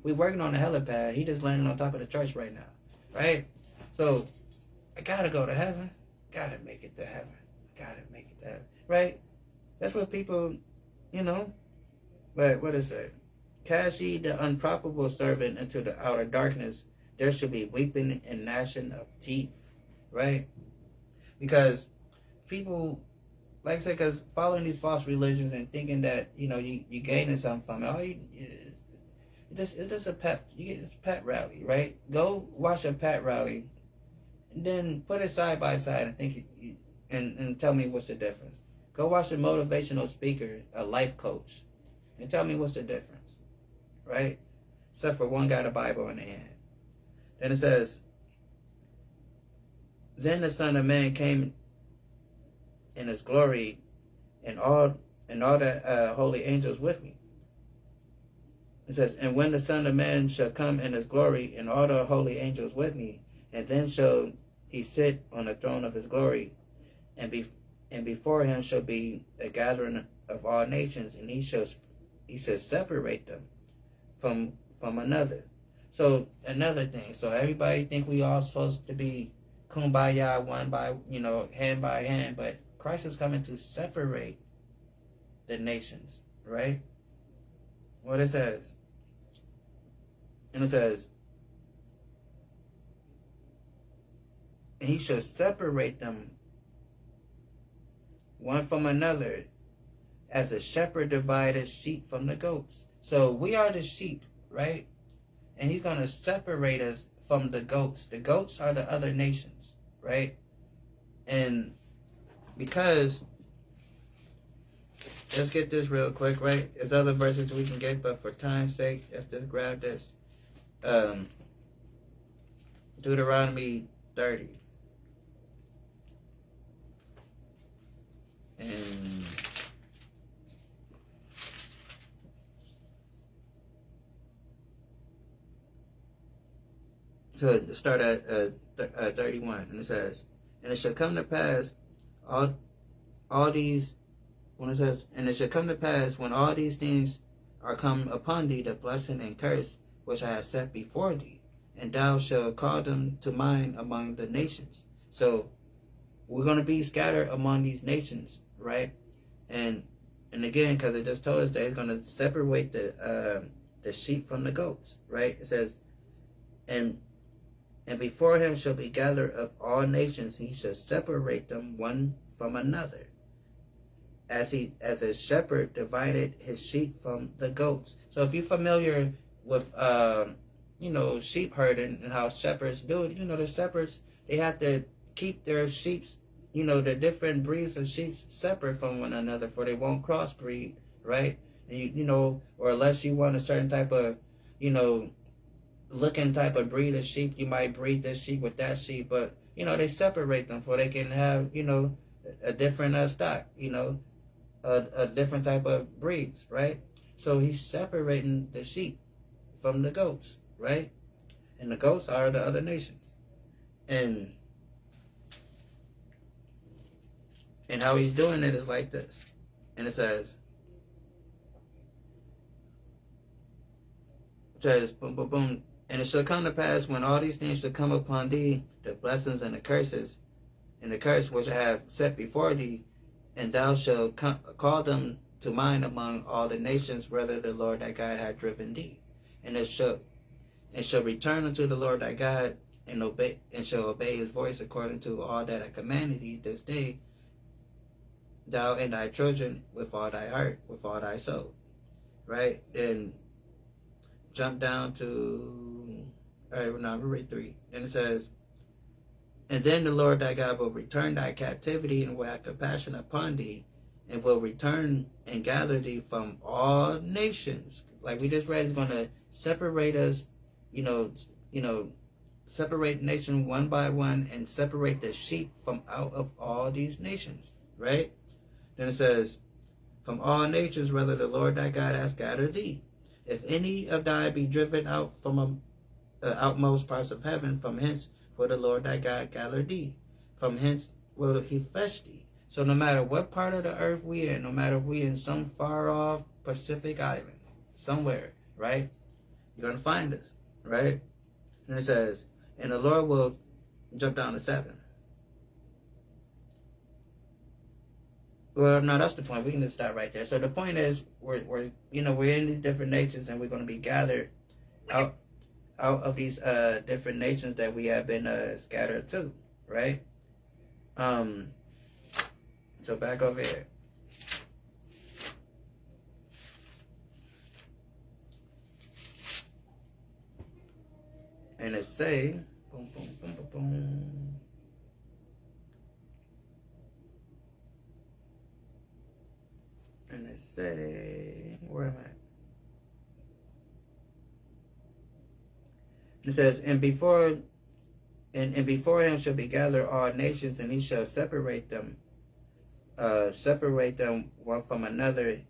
we working on the helipad. He just landing on top of the church right now, right? So I gotta go to heaven. Gotta make it to heaven. Gotta make it to heaven, right? That's what people, But what is it? Cast ye the unprofitable servant into the outer darkness. There should be weeping and gnashing of teeth, right? Because people, like I said, because following these false religions and thinking that you gaining something from it, it's just a pep. You get this pep rally, right? Go watch a pep rally, and then put it side by side and and tell me what's the difference. Go watch a motivational speaker, a life coach, and tell me what's the difference, right? Except for one got a Bible in the hand. Then it says, then the Son of Man came in his glory, and all the holy angels with me. It says, and when the Son of Man shall come in his glory, and all the holy angels with me, and then shall he sit on the throne of his glory, and before him shall be a gathering of all nations, and he shall separate them from another. So another thing. So everybody think we all supposed to be kumbaya, one by hand by hand, but Christ is coming to separate the nations, right? What it says. And it says, and he shall separate them one from another, as a shepherd divided sheep from the goats. So we are the sheep, right? And he's going to separate us from the goats. The goats are the other nations, right? And because, let's get this real quick, right? There's other verses we can get, but for time's sake, let's just grab this. Deuteronomy 30. And so start at 31, and it says, and it shall come to pass all these, when it says, and it shall come to pass when all these things are come upon thee, the blessing and curse which I have set before thee, and thou shalt call them to mind among the nations. So we're going to be scattered among these nations, right? And again, because it just told us that it's going to separate the sheep from the goats, right? It says, and before him shall be gathered of all nations, he shall separate them one from another, as a shepherd divided his sheep from the goats. So if you're familiar with sheep herding and how shepherds do it, the shepherds, they have to keep their sheep, the different breeds of sheep separate from one another, for they won't crossbreed, right? And or unless you want a certain type of looking type of breed of sheep, you might breed this sheep with that sheep, but they separate them for they can have a different stock, a different type of breeds, right? So he's separating the sheep from the goats, right? And the goats are the other nations. And how he's doing it is like this. And it says, boom, boom, boom. And it shall come to pass when all these things shall come upon thee, the blessings and the curses, and the curse which I have set before thee, and thou shalt call them to mind among all the nations, whether the Lord thy God hath driven thee. And it shall return unto the Lord thy God, and shall obey his voice according to all that I commanded thee this day, thou and thy children, with all thy heart, with all thy soul. Right? Then jump down to, all right, now I'm going to read 3. Then it says, And then the Lord thy God will return thy captivity and will have compassion upon thee, and will return and gather thee from all nations. Like we just read, he's going to separate us, separate nation one by one and separate the sheep from out of all these nations, right? Then it says, from all nations, whether the Lord thy God has scattered thee. If any of thy be driven out from the outmost parts of heaven, from hence will the Lord thy God gather thee. From hence will he fetch thee. So no matter what part of the earth we in, no matter if we in some far off Pacific island, somewhere, right? You're going to find us, right? And it says, and the Lord will jump down to 7. Well, no, that's the point. We can just start right there. So the point is, we're in these different nations, and we're going to be gathered out of these different nations that we have been scattered to, right? So back over here. And it say, boom, boom, boom, boom, boom. And it say, where am I? It says, and before him shall be gathered all nations, and he shall separate them one from another,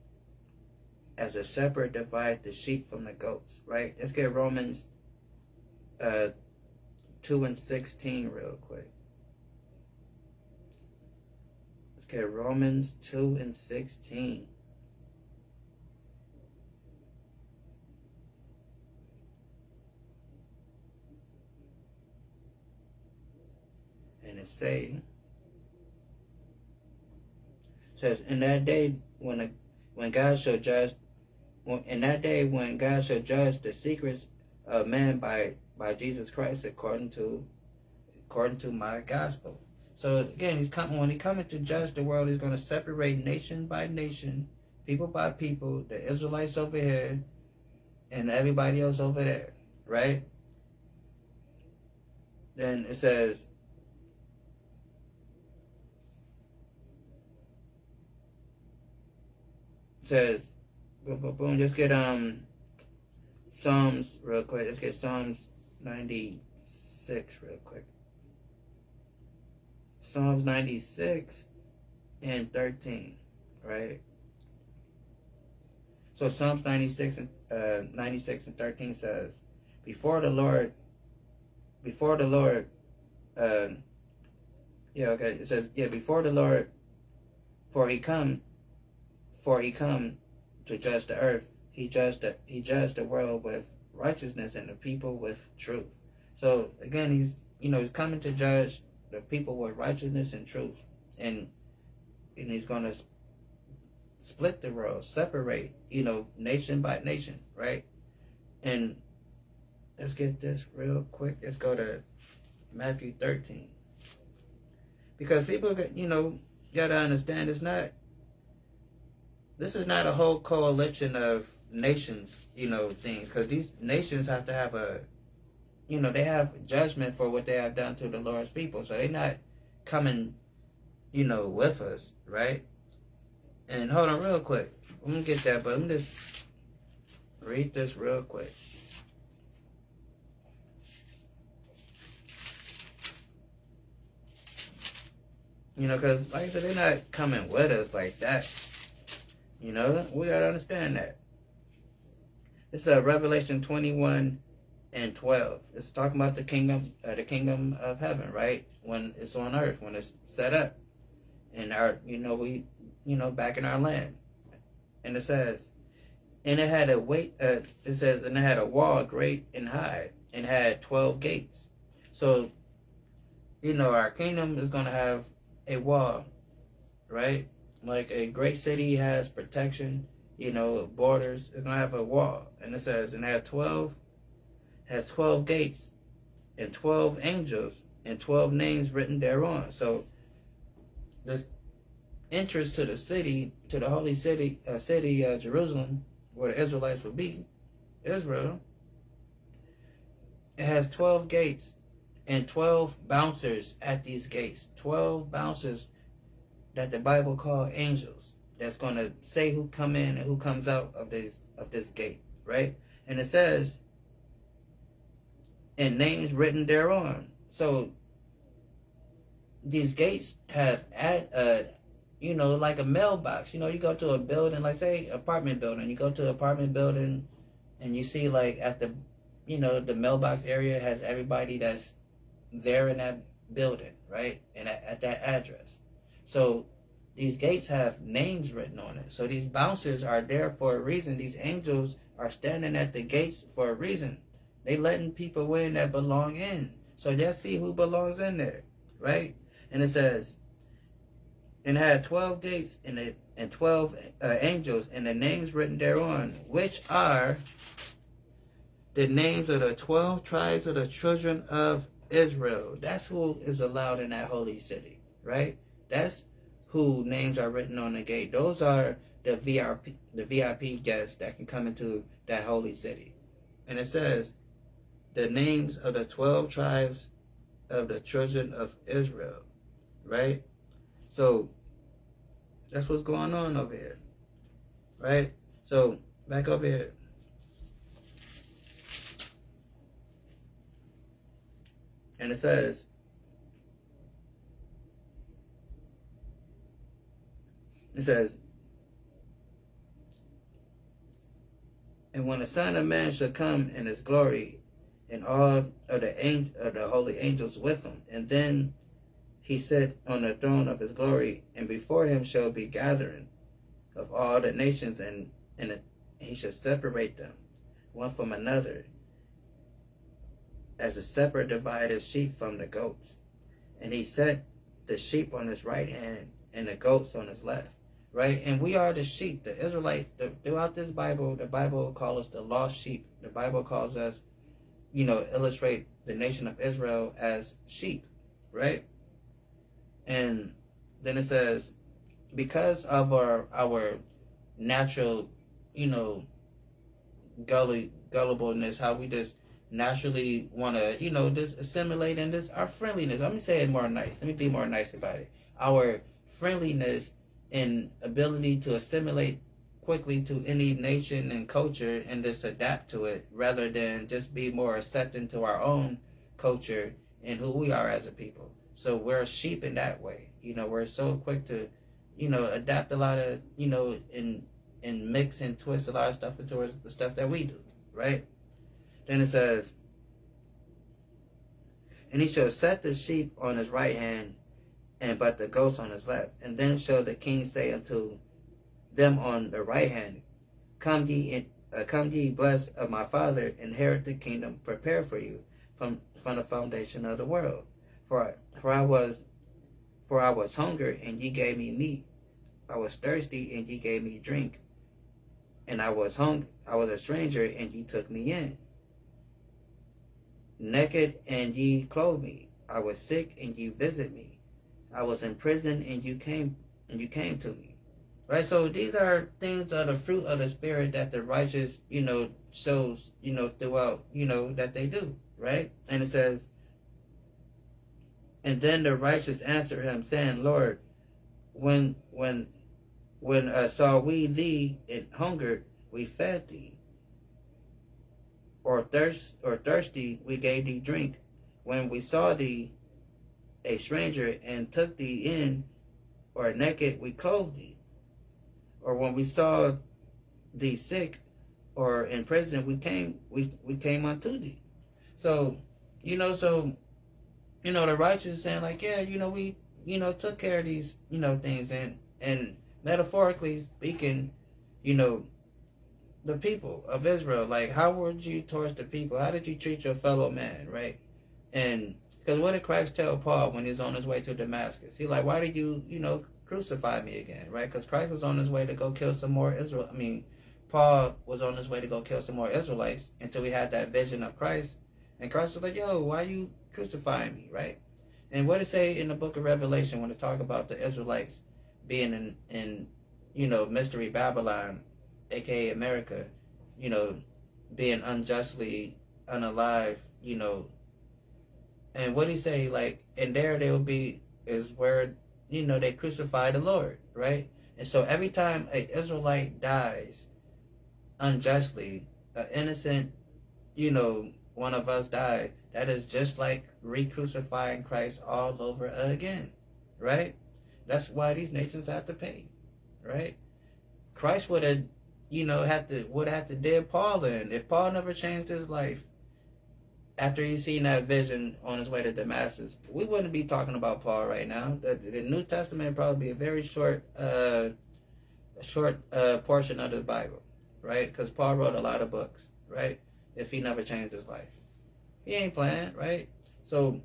as a shepherd divide the sheep from the goats. Right? Let's get Romans 2:16 real quick. Let's get Romans 2:16. And it says, in that day when God shall judge, in that day when God shall judge the secrets of man by Jesus Christ according to my gospel. So again, when he's coming to judge the world, he's going to separate nation by nation, people by people, the Israelites over here, and everybody else over there, right? Then it says, boom, boom, boom. Just get Psalms real quick. Let's get Psalms 96 real quick. Psalms 96 and 13, right? So Psalms 96 and 13 says, before the Lord, it says, before the Lord, for he come to judge the earth. He judged the world with righteousness and the people with truth. So again, he's coming to judge the people with righteousness and truth, and he's going to split the world, separate, nation by nation, right? And let's get this real quick. Let's go to Matthew 13, because people gotta understand this is not a whole coalition of nations, thing, because these nations have to have they have judgment for what they have done to the Lord's people. So they're not coming, with us, right? And hold on real quick. I'm going to get that, but let me just read this real quick. Because like I said, they're not coming with us like that. We got to understand that. This is Revelation 21:12. It's talking about the kingdom of heaven, right? When it's on earth, when it's set up, and back in our land. And it says, and it had and it had a wall great and high, and had 12 gates. So, our kingdom is gonna have a wall, right? Like a great city has protection, borders. It's gonna have a wall, and it says, and has 12 gates, and 12 angels, and 12 names written thereon. So this entrance to the city, to the holy city, Jerusalem, where the Israelites will be, Israel. It has 12 gates, and 12 bouncers at these gates. 12 bouncers that the Bible call angels. That's going to say who come in and who comes out of this gate, right? And it says, and names written thereon. So these gates have like a mailbox. You go to a building, like say apartment building. You go to an apartment building and you see like at the the mailbox area has everybody that's there in that building, right? And at that address. So these gates have names written on it. So these bouncers are there for a reason. These angels are standing at the gates for a reason. They letting people in that belong in. So let's see who belongs in there, right? And it says, and had 12 gates and 12 angels, and the names written thereon, which are the names of the 12 tribes of the children of Israel. That's who is allowed in that holy city, right? That's who names are written on the gate. Those are the VIP guests that can come into that holy city. And it says, the names of the 12 tribes of the children of Israel, right? So that's what's going on over here, right? So back over here. And it says, and when the Son of Man shall come in his glory, and all of the holy angels with him, and then he sat on the throne of his glory, and before him shall be gathering of all the nations, and he shall separate them one from another, as a shepherd divided sheep from the goats. And he set the sheep on his right hand and the goats on his left. Right? And we are the sheep, the Israelites. Throughout this Bible, the Bible calls us the lost sheep. The Bible calls us, illustrate the nation of Israel as sheep. Right? And then it says, because of our natural, gullibleness, how we just naturally want to, just assimilate, and this our friendliness. Let me say it more nice. Let me be more nice about it. Our friendliness and ability to assimilate quickly to any nation and culture and just adapt to it, rather than just be more accepting to our own culture and who we are as a people. So we're sheep in that way. We're so quick to, adapt a lot of, and mix and twist a lot of stuff into the stuff that we do, right? Then it says, and he shall set the sheep on his right hand, but the goats on his left. And then shall the king say unto them on the right hand, come ye, blessed of my Father, inherit the kingdom prepared for you from the foundation of the world. For I was hungry, and ye gave me meat. I was thirsty, and ye gave me drink. And I was a stranger, and ye took me in. Naked, and ye clothed me. I was sick, and ye visited me. I was in prison, and you came to me. Right? So these are things of the fruit of the Spirit that the righteous, shows, throughout, that they do. Right? And it says, and then the righteous answer him, saying, Lord, when saw we thee in hunger, we fed thee. Or thirsty, we gave thee drink. When we saw thee a stranger and took thee in, or naked, we clothed thee. Or when we saw thee sick or in prison, we came unto thee. So, the righteous is saying like, yeah, we, took care of these, things, and metaphorically speaking, the people of Israel, like, how were you towards the people? How did you treat your fellow man, right? And because what did Christ tell Paul when he was on his way to Damascus? He's like, why did you, crucify me again, right? Because Christ was on his way to go kill some more Paul was on his way to go kill some more Israelites until he had that vision of Christ. And Christ was like, yo, why are you crucifying me, right? And what it say in the book of Revelation when it talk about the Israelites being in Mystery Babylon, aka America, being unjustly unalive, And what he say, like, and there they will be, is where, they crucify the Lord, right? And so every time an Israelite dies unjustly, an innocent, one of us die, that is just like re-crucifying Christ all over again, right? That's why these nations have to pay, right? Christ would have, would have to did Paul in. If Paul never changed his life after he seen that vision on his way to Damascus, we wouldn't be talking about Paul right now. The New Testament would probably be a very short portion of the Bible, right? Because Paul wrote a lot of books, right? If he never changed his life, he ain't playing, right? So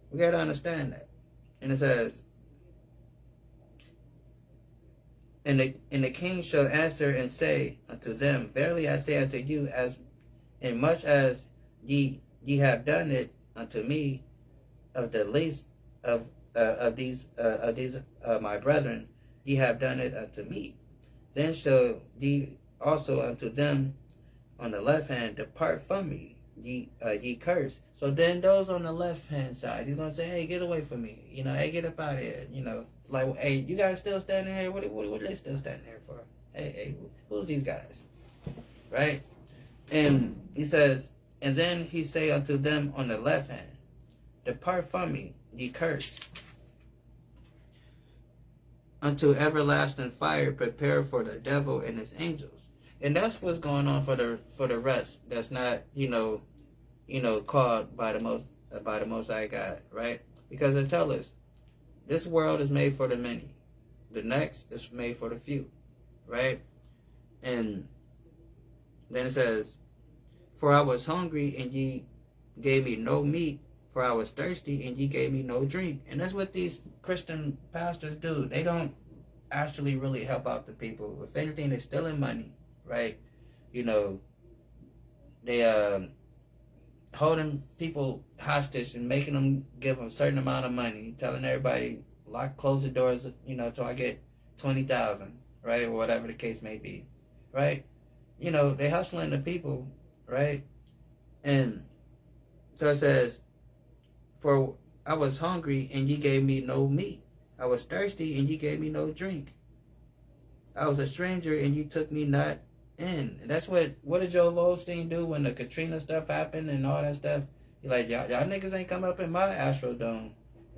we got to understand that. And it says, and the king shall answer and say unto them, verily I say unto you, as much as ye have done it unto me, of the least of these my brethren, ye have done it unto me. Then shall ye also unto them on the left hand depart from me, ye curse. So then those on the left hand side, he's gonna say, hey, get away from me. Hey, get up out of here. Like, hey, you guys still standing here? What are they still standing here for? Hey, who's these guys? Right? And he says, and then he say unto them on the left hand, depart from me, ye curse, unto everlasting fire prepared for the devil and his angels. And that's what's going on for the rest that's not, called by the Most High God, right? Because it tells us this world is made for the many, the next is made for the few, right? And then it says, for I was hungry and ye gave me no meat, for I was thirsty and ye gave me no drink. And that's what these Christian pastors do. They don't actually really help out the people. If anything, they're stealing money, right? They holding people hostage and making them give a certain amount of money, telling everybody, close the doors, till I get 20,000, right? Or whatever the case may be, right? They hustling the people, right? And so it says, for I was hungry and ye gave me no meat. I was thirsty and ye gave me no drink. I was a stranger and you took me not in. And that's what did Joel Osteen do when the Katrina stuff happened and all that stuff? He's like, y'all niggas ain't come up in my Astrodome.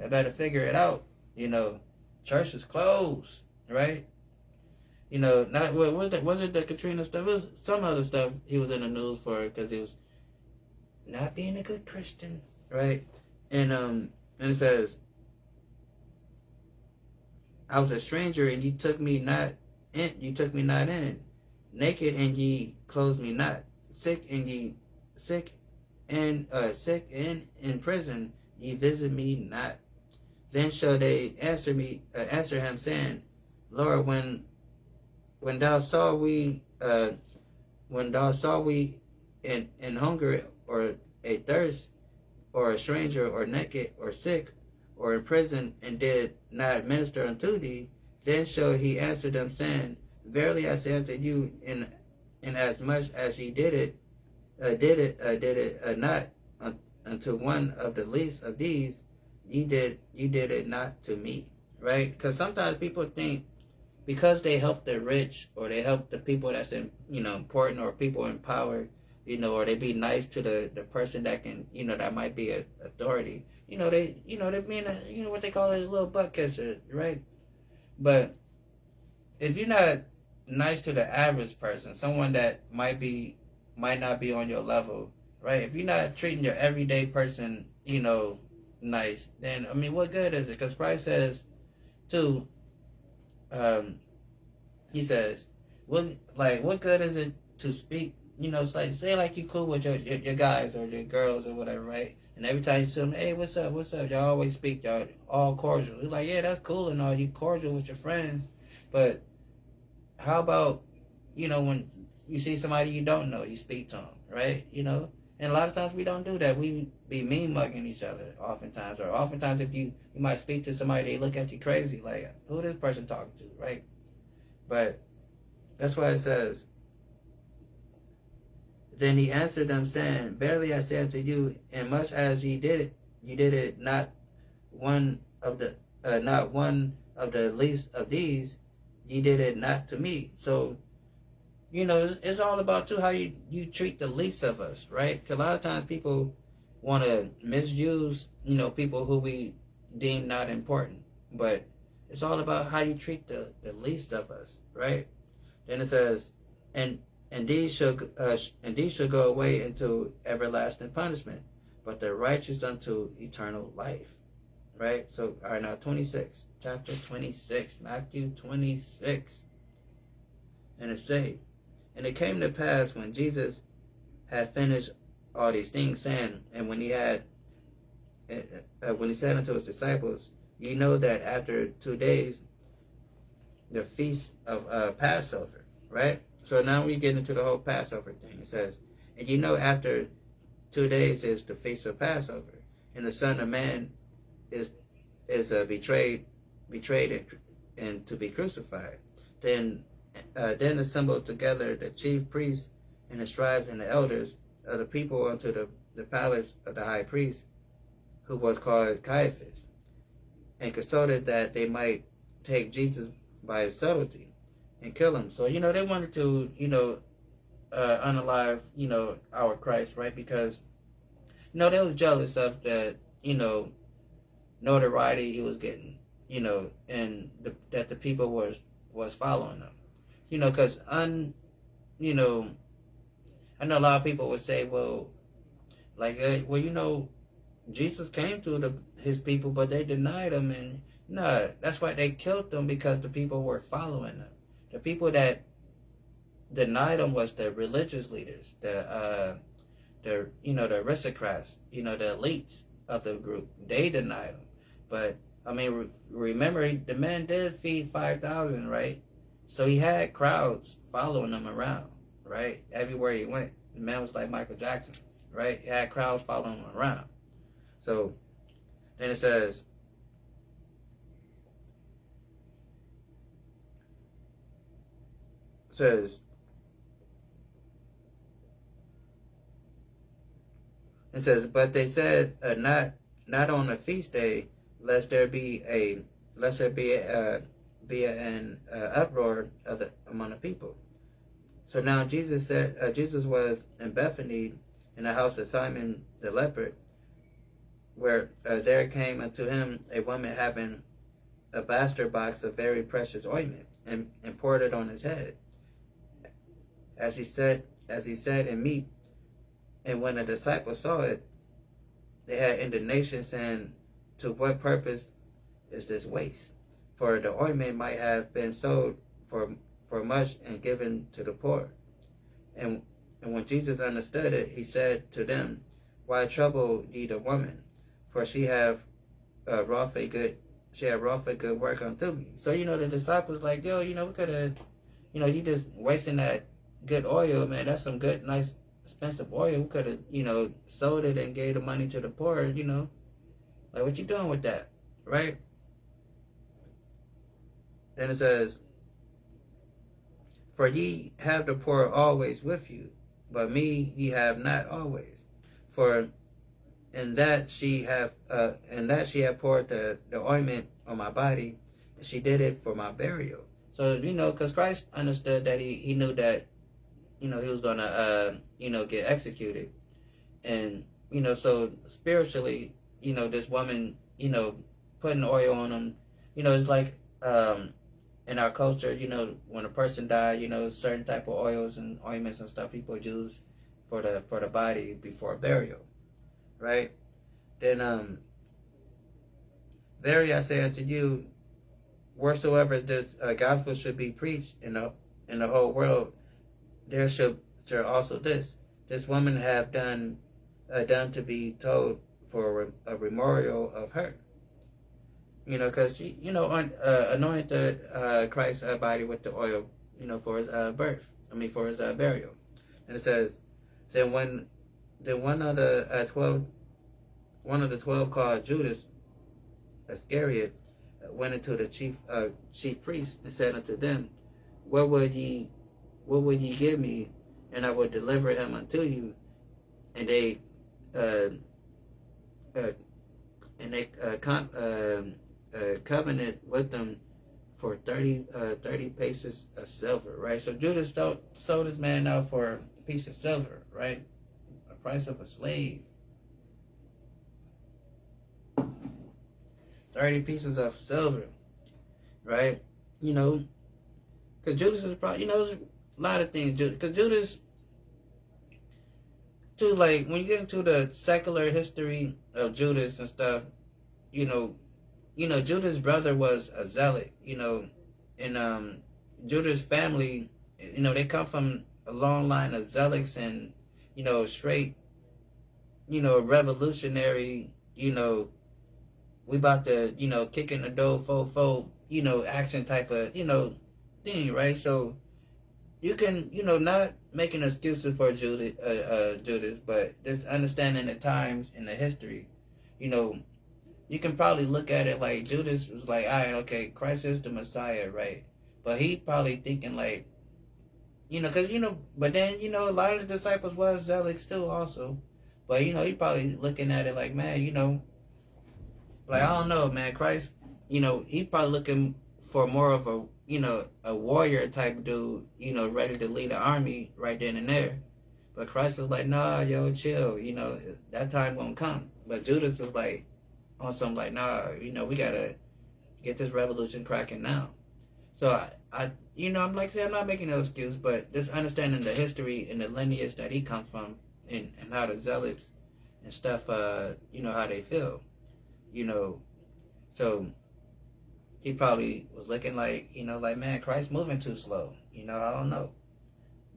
I better figure it out. Church is closed, right? Not was it the Katrina stuff? It was some other stuff he was in the news for because he was not being a good Christian, right? And it says, I was a stranger and you took me not in. You took me not in. Naked and ye clothed me not. Sick and in prison ye visit me not. Then shall they answer him, saying, Lord, when thou saw we in hunger or a thirst, or a stranger, or naked, or sick, or in prison, and did not minister unto thee, then shall he answer them, saying, verily I say unto you, in as much as ye did it not unto one of the least of these, ye did it not to me, right? Because sometimes people think because they help the rich or they help the people that's important or people in power, or they be nice to the person that can, that might be a authority. They mean what they call it, a little butt kisser, right? But if you're not nice to the average person, someone that might not be on your level, right? If you're not treating your everyday person, nice, then what good is it? Because Christ says, too. He says, what good is it to speak? It's like, say like you cool with your guys or your girls or whatever, right? And every time you see them, hey, what's up? Y'all always speak, y'all all cordial. He's like, yeah, that's cool and all, you cordial with your friends. But how about, when you see somebody you don't know, you speak to them, right? And a lot of times we don't do that. We be mean mugging each other oftentimes. Or oftentimes if you might speak to somebody, they look at you crazy, like, who this person talking to, right? But that's why it says, Then he answered them, saying, Verily I say unto you, inasmuch as ye did it not one of the least of these, ye did it not to me. So, it's all about too how you treat the least of us, right? Because a lot of times people want to misuse, people who we deem not important. But it's all about how you treat the least of us, right? Then it says, and these shall go away into everlasting punishment, but the righteous unto eternal life. Right? So, all right, now 26, chapter 26, Matthew 26. And it say, and it came to pass when Jesus had finished all these things, saying, and when he said unto his disciples, ye know that after 2 days, the feast of Passover, right? So now we get into the whole Passover thing. It says, and after 2 days is the feast of Passover, and the Son of Man is betrayed and to be crucified. Then assembled together the chief priests and the scribes and the elders of the people unto the palace of the high priest, who was called Caiaphas, and consulted that they might take Jesus by his subtlety and kill him. So they wanted to unalive our Christ, right? Because they was jealous of the notoriety he was getting, and that the people was following him, because I know a lot of people would say, well, Jesus came to his people, but they denied him, and no, that's why they killed him, because the people were following him. The people that denied him was the religious leaders, the aristocrats, the elites of the group. They denied him. But, remember, the man did feed 5,000, right? So he had crowds following him around, right? Everywhere he went. The man was like Michael Jackson, right? He had crowds following him around. So, then it says, but they said, not on a feast day, lest there be an uproar among the people. So now Jesus was in Bethany, in the house of Simon the leper, where there came unto him a woman having a alabaster box of very precious ointment, and poured it on his head, as he said in meat. And when the disciples saw it, they had indignation, saying, to what purpose is this waste? For the ointment might have been sold for much and given to the poor. And when Jesus understood it, he said to them, why trouble ye the woman? For she have wrought a good work unto me. So the disciples like, yo, we could have, you just wasting that good oil, man. That's some good, nice, expensive oil. We could have, sold it and gave the money to the poor, Like, what you doing with that, right? Then it says, for ye have the poor always with you, but me ye have not always. For in that she have poured the ointment on my body, and she did it for my burial. So, because Christ understood that he knew that, he was going to, get executed. And, so spiritually, this woman, putting oil on him, it's like in our culture, when a person died, certain type of oils and ointments and stuff people use for the body before burial, right? Then, verily I say unto you, wheresoever this gospel should be preached in the whole world, there shall also this woman have done to be told for a memorial of her. Because she, anointed Christ's body with the oil, for his for his burial. And it says, then one of the 12 called Judas Iscariot went into the chief priests and said unto them, what would ye give me and I will deliver him unto you. And they covenant with them for 30 pieces of silver, right? So Judas sold this man out for a piece of silver, right? A price of a slave. 30 pieces of silver, right? You know, because Judas is probably, there's a lot of things. Because Judas, too, like, when you get into the secular history of Judas and stuff, Judas' brother was a zealot, and Judas' family, they come from a long line of zealots and, straight, revolutionary, we about to, kick in the door, fo, action type of, thing, right? So you can, not making excuses for Judas, but just understanding the times and the history, you can probably look at it like Judas was like, all right, okay, Christ is the Messiah, right? But he probably thinking like, because, but then, a lot of the disciples was zealots too also. But, he probably looking at it like, man, like, I don't know, man, Christ, he probably looking for more of a, a warrior type dude, ready to lead an army right then and there. But Christ was like, nah, yo, chill, that time won't come. But Judas was like, on something like, nah, we gotta get this revolution cracking now. So I'm like, say, I'm not making no excuse, but just understanding the history and the lineage that he comes from, and how the zealots and stuff, how they feel, so he probably was looking like, like, man, Christ moving too slow, I don't know.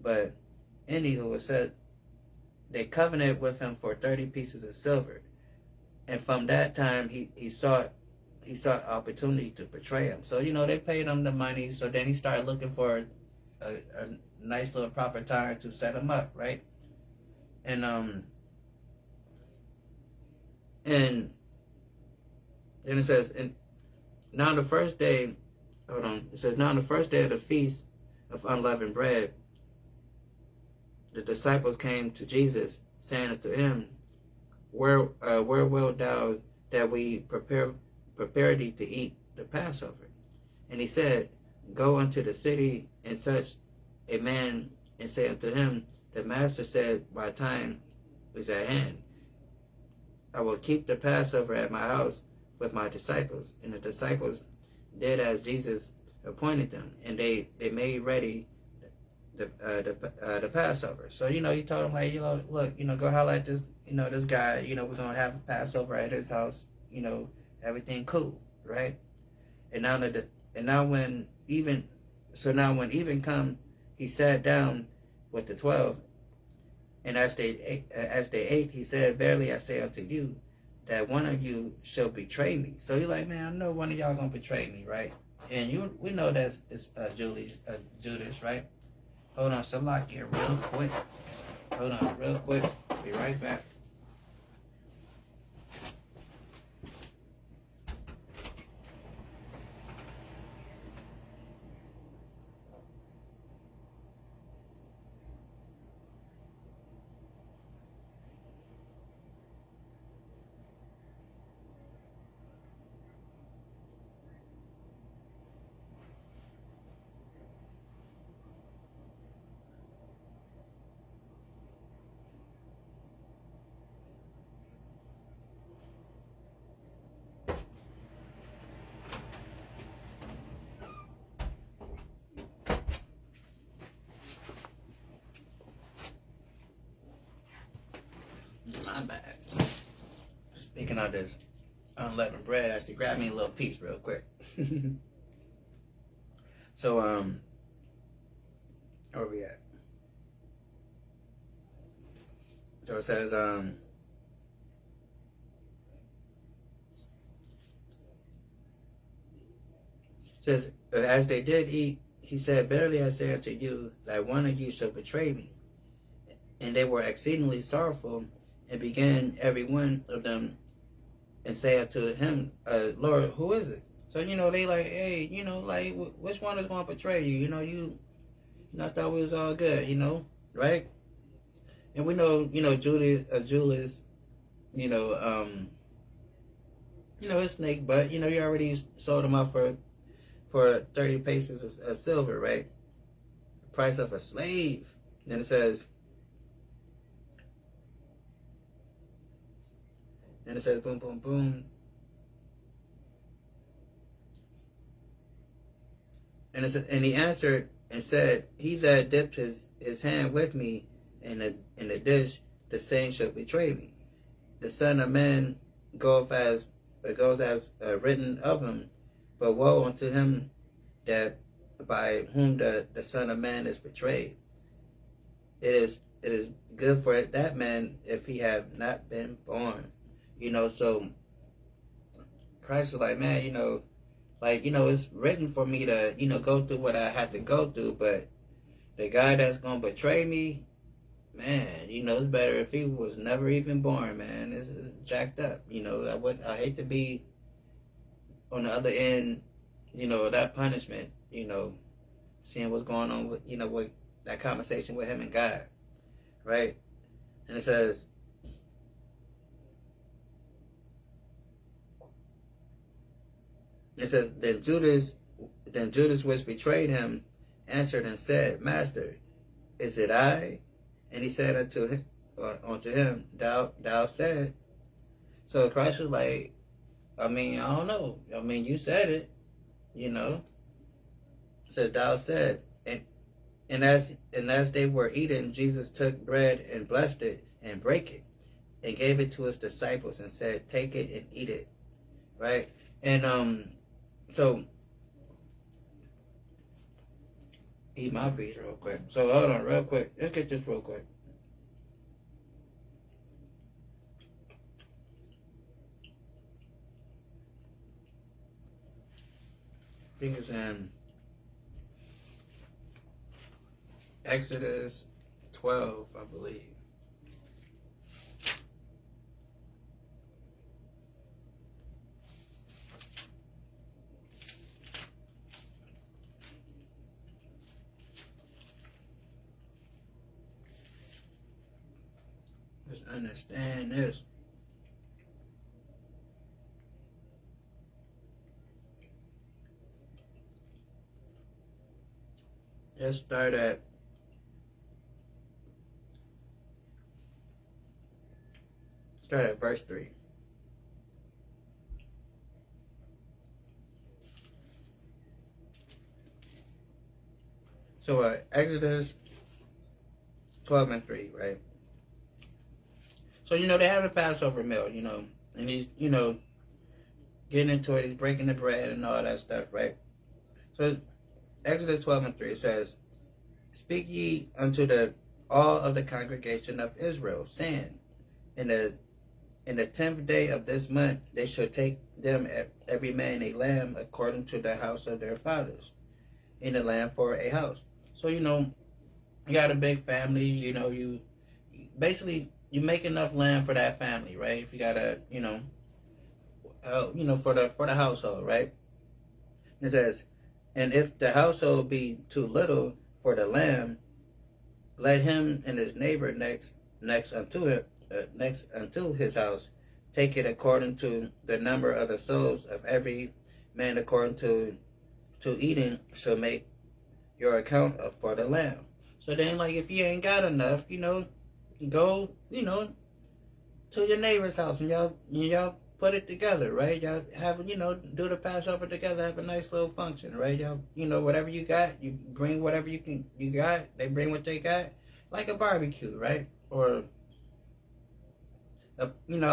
But anywho, it said they covenanted with him for 30 pieces of silver. And from that time, he sought opportunity to betray him. So, they paid him the money. So then he started looking for a nice little proper time to set him up, right? And then it says, and now the first day, it says, now on the first day of the feast of unleavened bread, the disciples came to Jesus, saying unto him, Where wilt thou that we prepare thee to eat the Passover? And he said, Go unto the city and such a man, and say unto him, The master said, My time is at hand. I will keep the Passover at my house with my disciples. And the disciples did as Jesus appointed them, and they made ready the Passover. So, he told them, like, look, go highlight this, this guy, we're going to have a Passover at his house, everything cool, right? And now when even come, he sat down with the 12, and as they ate, he said, Verily I say unto you, that one of you shall betray me. So you're like, man, I know one of y'all gonna betray me, right? And we know that's Judas, right? Hold on, Salakia, real quick. Hold on, real quick. Be right back. My bad. Speaking of this unleavened bread, I have to grab me a little piece real quick. So, where we at? So it says, as they did eat, he said, Verily I say unto you, that one of you shall betray me. And they were exceedingly sorrowful, and began every one of them and say unto him, Lord, who is it? So, they like, hey, like, which one is going to betray you? I thought we was all good, right? And we know, Judas, you know, a snake, but you already sold him out for 30 pieces of silver, right? The price of a slave. Then it says, boom, boom, boom. And he answered and said, He that dipped his hand with me in the dish, the same shall betray me. The Son of Man goes as written of him, but woe unto him that by whom the Son of Man is betrayed. It is good for that man if he have not been born. So Christ is like, man, it's written for me to, go through what I had to go through, but the guy that's going to betray me, man, it's better if he was never even born, man. It's jacked up. I hate to be on the other end, of that punishment, seeing what's going on with, with that conversation with him and God, right? And it says, then Judas which betrayed him answered and said, Master, is it I? And he said unto him, thou said. So Christ was like, I don't know. You said it, Says thou said. And as they were eating, Jesus took bread and blessed it and brake it and gave it to his disciples and said, take it and eat it. Right? And so eat my piece real quick. So hold on real quick. Let's get this real quick. I think it's in Exodus 12, I believe. Let's understand this. Let's start at verse 3. So Exodus 12 and 3, right? So, they have a Passover meal, and he's, getting into it. He's breaking the bread and all that stuff, right? So Exodus 12 and 3 says, Speak ye unto all of the congregation of Israel, saying, in the 10th day of this month, they shall take them every man a lamb according to the house of their fathers, in the lamb for a house. So, you got a big family, you basically, you make enough lamb for that family, right? If you got a, for the household, right? It says, and if the household be too little for the lamb, let him and his neighbor next unto his house take it according to the number of the souls of every man according to eating shall make your account for the lamb. So then, like, if you ain't got enough, go, to your neighbor's house and y'all put it together, right? Y'all have, do the Passover together, have a nice little function, right? Y'all, whatever you got, you bring whatever you got, they bring what they got, like a barbecue, right? Or,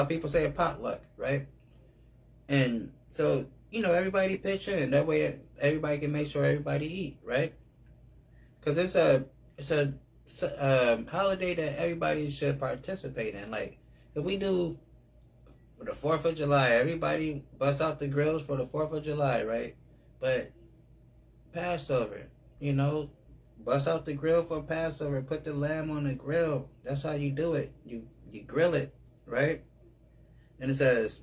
people say a potluck, right? And so, everybody pitch in, that way everybody can make sure everybody eat, right? Because it's a holiday that everybody should participate in. Like, if we do for the 4th of July, everybody busts out the grills for the 4th of July, right? But Passover, bust out the grill for Passover, put the lamb on the grill. That's how you do it. You grill it, right? And it says,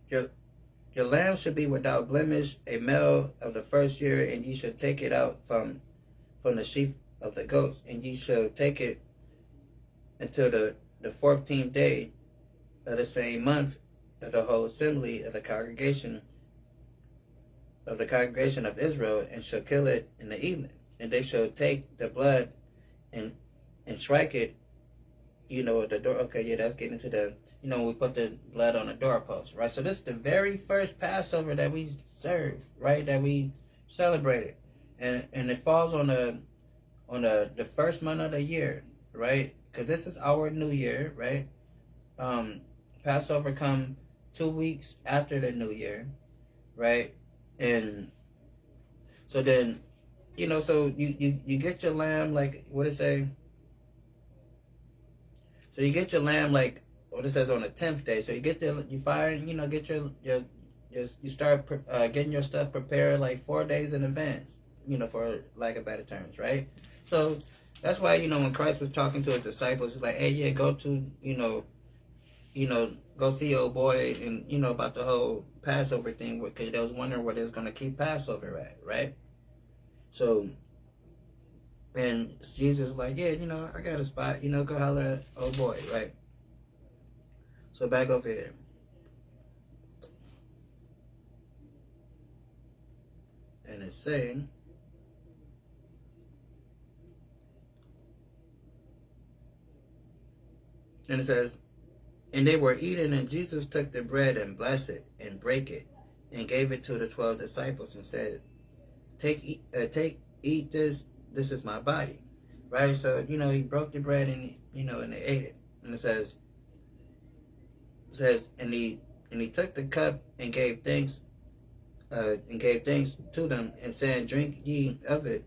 your lamb should be without blemish, a male of the first year, and ye should take it out from from the sheaf of the goats, and ye shall take it until the 14th day of the same month of the whole assembly of the congregation of Israel, and shall kill it in the evening. And they shall take the blood and strike it, at the door. Okay, yeah, that's getting to the, we put the blood on the doorpost, right? So this is the very first Passover that we serve, right? That we celebrated, and it falls on the first month of the year, right? Because this is our new year, right? Passover come 2 weeks after the new year, right? And so then, so you get your lamb, like, what it say? So you get your lamb, like, what it says, on the 10th day. So you get get you start getting your stuff prepared like 4 days in advance, for lack of better terms, right? So that's why, when Christ was talking to his disciples, he's like, hey, yeah, go to, go see old boy, and, about the whole Passover thing, because they was wondering where they was going to keep Passover at, right? So, and Jesus was like, yeah, I got a spot, go holler at old boy, right? So back over here. And it's saying, and it says, and they were eating, and Jesus took the bread and blessed it and brake it and gave it to the 12 disciples and said, eat this. This is my body, right? So he broke the bread and and they ate it. And it says, and he took the cup and gave thanks to them and said, drink ye of it,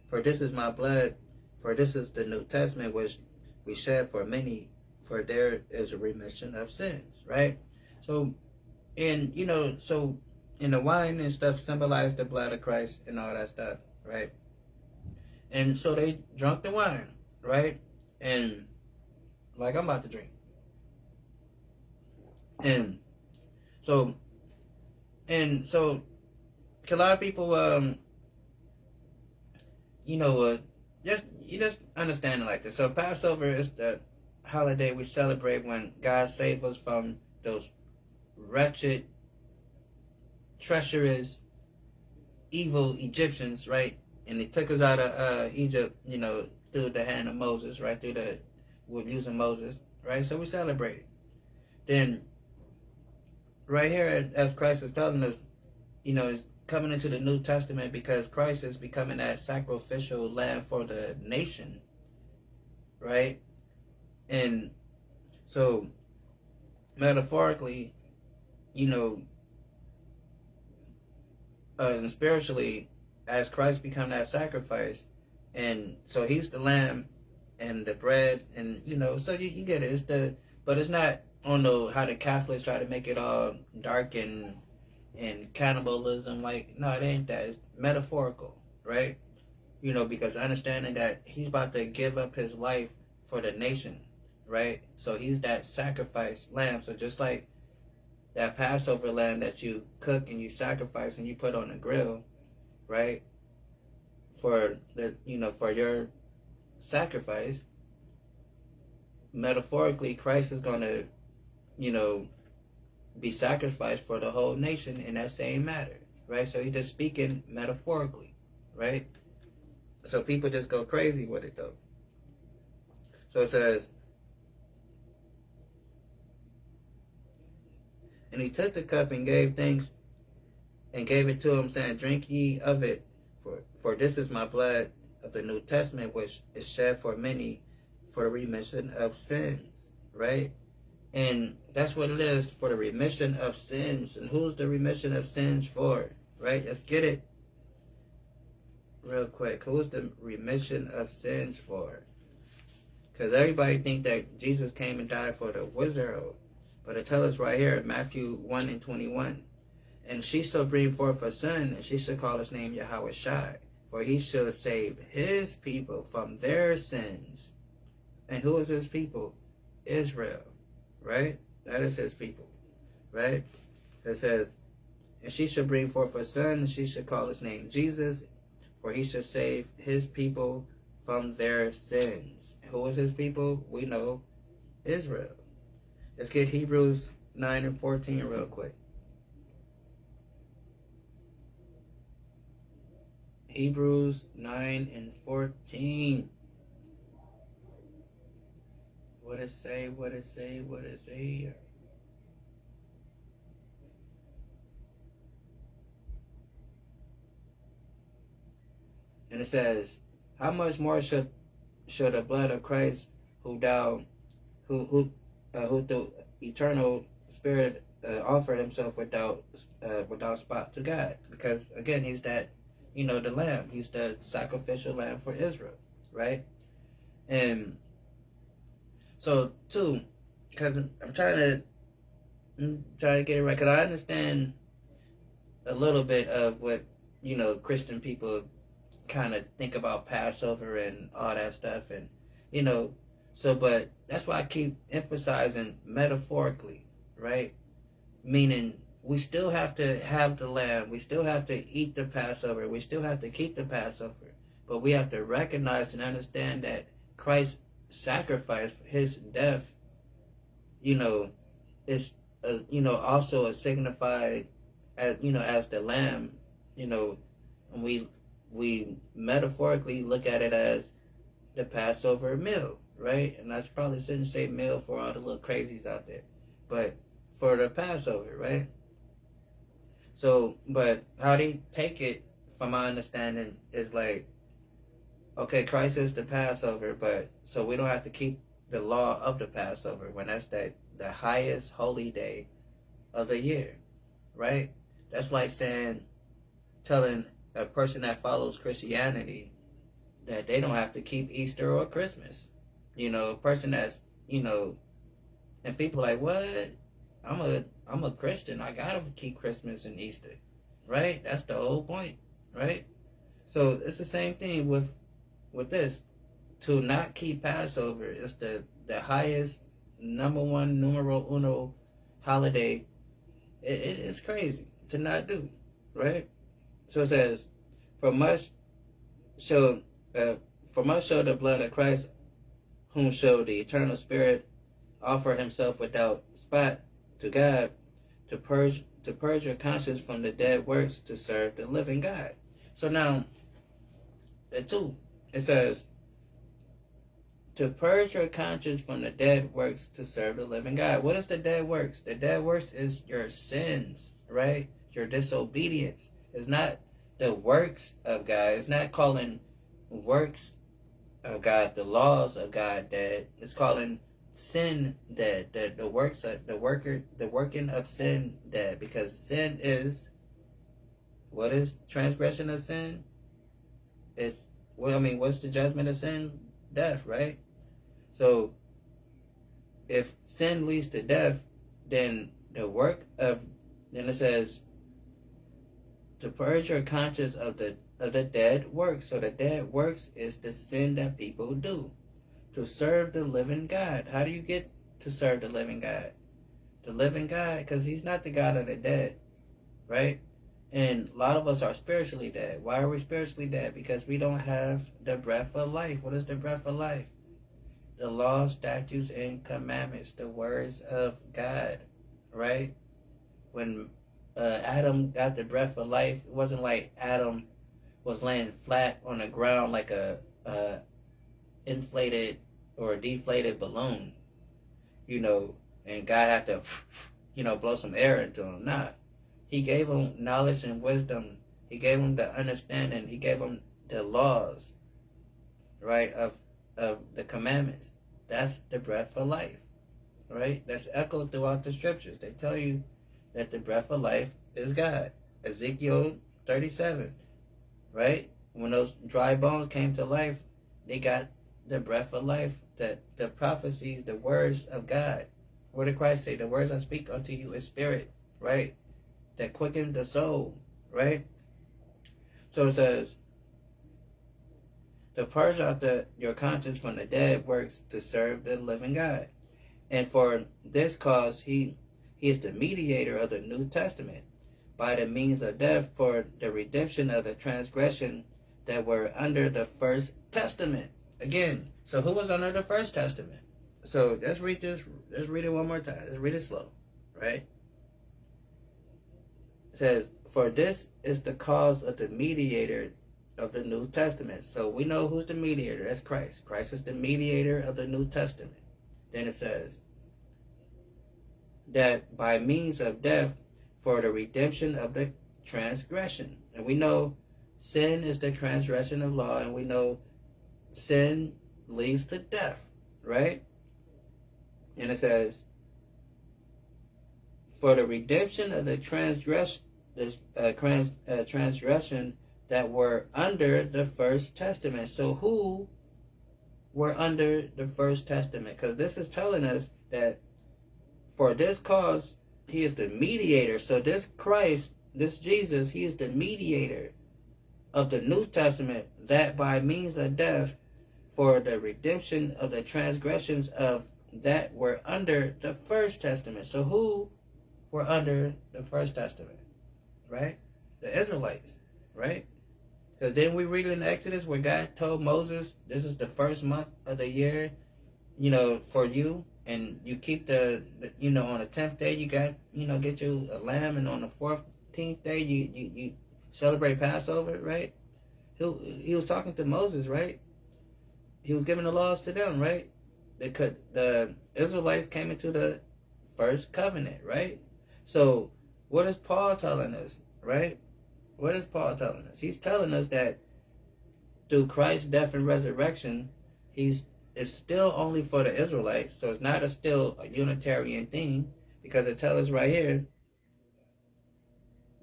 for this is my blood, for this is the New Testament which we shed for many, for there is a remission of sins, right? So, and so in the wine and stuff symbolize the blood of Christ and all that stuff, right? And so they drank the wine, right? And like I'm about to drink. And so a lot of people, just understand it like this. So Passover is the holiday we celebrate when God saved us from those wretched, treacherous, evil Egyptians, right? And they took us out of Egypt, through the hand of Moses, right? With using Moses, right? So we celebrate it. Then, right here, as Christ is telling us, is coming into the New Testament, because Christ is becoming that sacrificial lamb for the nation, right? And so, metaphorically, and spiritually, as Christ become that sacrifice, and so he's the lamb and the bread, and so you get it. But it's not on how the Catholics try to make it all dark and cannibalism. Like, no, it ain't that. It's metaphorical, right? Because understanding that he's about to give up his life for the nation, right? So he's that sacrifice lamb. So just like that Passover lamb that you cook and you sacrifice and you put on the grill, right? For for your sacrifice, metaphorically, Christ is going to, be sacrificed for the whole nation in that same matter, right? So he's just speaking metaphorically, right? So people just go crazy with it, though. So it says, and he took the cup and gave thanks and gave it to him, saying, drink ye of it, for this is my blood of the New Testament, which is shed for many for the remission of sins, right? And that's what it is, for the remission of sins. And who's the remission of sins for, right? Let's get it real quick. Who's the remission of sins for? Because everybody think that Jesus came and died for the wizard, but it tells us right here in Matthew 1:21, and she shall bring forth a son, and she shall call his name Yahweh Shai, for he shall save his people from their sins. And who is his people? Israel, right? That is his people, right? It says, and she shall bring forth a son, and she shall call his name Jesus, for he should save his people from their sins. Who is his people? We know, Israel. Let's get Hebrews 9 and 14 real quick. Hebrews 9 and 14. What it say? What it say? What it say? And it says, "How much more should the blood of Christ, who through eternal Spirit offered himself without spot to God?" Because again, he's that, the lamb. He's the sacrificial lamb for Israel, right? And so too, because I'm trying to get it right, because I understand a little bit of what Christian people kind of think about Passover and all that stuff, and but that's why I keep emphasizing metaphorically, right? Meaning we still have to have the lamb, we still have to eat the Passover, we still have to keep the Passover, but we have to recognize and understand that Christ's sacrifice, his death, is also a signified as as the lamb, and we metaphorically look at it as the Passover meal, right? And I probably shouldn't say meal for all the little crazies out there, but for the Passover, right? So, but how they take it, from my understanding, is like, okay, Christ is the Passover, but so we don't have to keep the law of the Passover when that's the highest holy day of the year, right? That's like telling a person that follows Christianity that they don't have to keep Easter or Christmas. A person that's, and people are like, what? I'm a Christian. I gotta keep Christmas and Easter, right? That's the whole point, right? So it's the same thing with this. To not keep Passover is the highest, number one, numero uno holiday. It is crazy to not do, right? So it says, for much show the blood of Christ, whom showed the eternal Spirit offer himself without spot to God, to purge your conscience from the dead works to serve the living God. So now, it says, to purge your conscience from the dead works to serve the living God. What is the dead works? The dead works is your sins, right? Your disobedience. It's not the works of God. It's not calling works of God, the laws of God, dead. It's calling sin dead. The works of the working of sin dead. Because sin is, what is transgression of sin? What's the judgment of sin? Death, right? So if sin leads to death, then it says, to purge your conscience of the dead works. So the dead works is the sin that people do to serve the living God. How do you get to serve the living God? The living God, because he's not the God of the dead, right? And a lot of us are spiritually dead. Why are we spiritually dead? Because we don't have the breath of life. What is the breath of life? The laws, statutes, and commandments, the words of God, right? When Adam got the breath of life, it wasn't like Adam was laying flat on the ground like a inflated or deflated balloon, and God had to, blow some air into him. Nah, he gave him knowledge and wisdom. He gave him the understanding. He gave him the laws, right, of the commandments. That's the breath of life, right? That's echoed throughout the scriptures. They tell you that the breath of life is God. Ezekiel 37, right? When those dry bones came to life, they got the breath of life, the prophecies, the words of God. What did Christ say? The words I speak unto you is spirit, right? That quicken the soul, right? So it says, to purge out your conscience from the dead works to serve the living God. And for this cause, he is the mediator of the New Testament, by the means of death for the redemption of the transgression that were under the First Testament. Again, so who was under the First Testament? So let's read this. Let's read it one more time. Let's read it slow, right? It says, "For this is the cause of the mediator of the New Testament." So we know who's the mediator. That's Christ. Christ is the mediator of the New Testament. Then it says, "that by means of death for the redemption of the transgression." And we know sin is the transgression of law, and we know sin leads to death, right? And it says, "for the redemption of the transgression that were under the First Testament." So who were under the First Testament? Because this is telling us that for this cause, he is the mediator. So this Christ, this Jesus, he is the mediator of the New Testament, that by means of death for the redemption of the transgressions of that were under the First Testament. So who were under the First Testament? Right? The Israelites, right? Because then we read in Exodus where God told Moses, this is the first month of the year, for you, and you keep the on the 10th day you got, get you a lamb, and on the 14th day you celebrate Passover, right? He was talking to Moses, right? He was giving the laws to them, right? The Israelites came into the first covenant, right? So what is Paul telling us, right? What is Paul telling us? He's telling us that through Christ's death and resurrection, it's still only for the Israelites. So it's not still a Unitarian thing, because it tells us right here,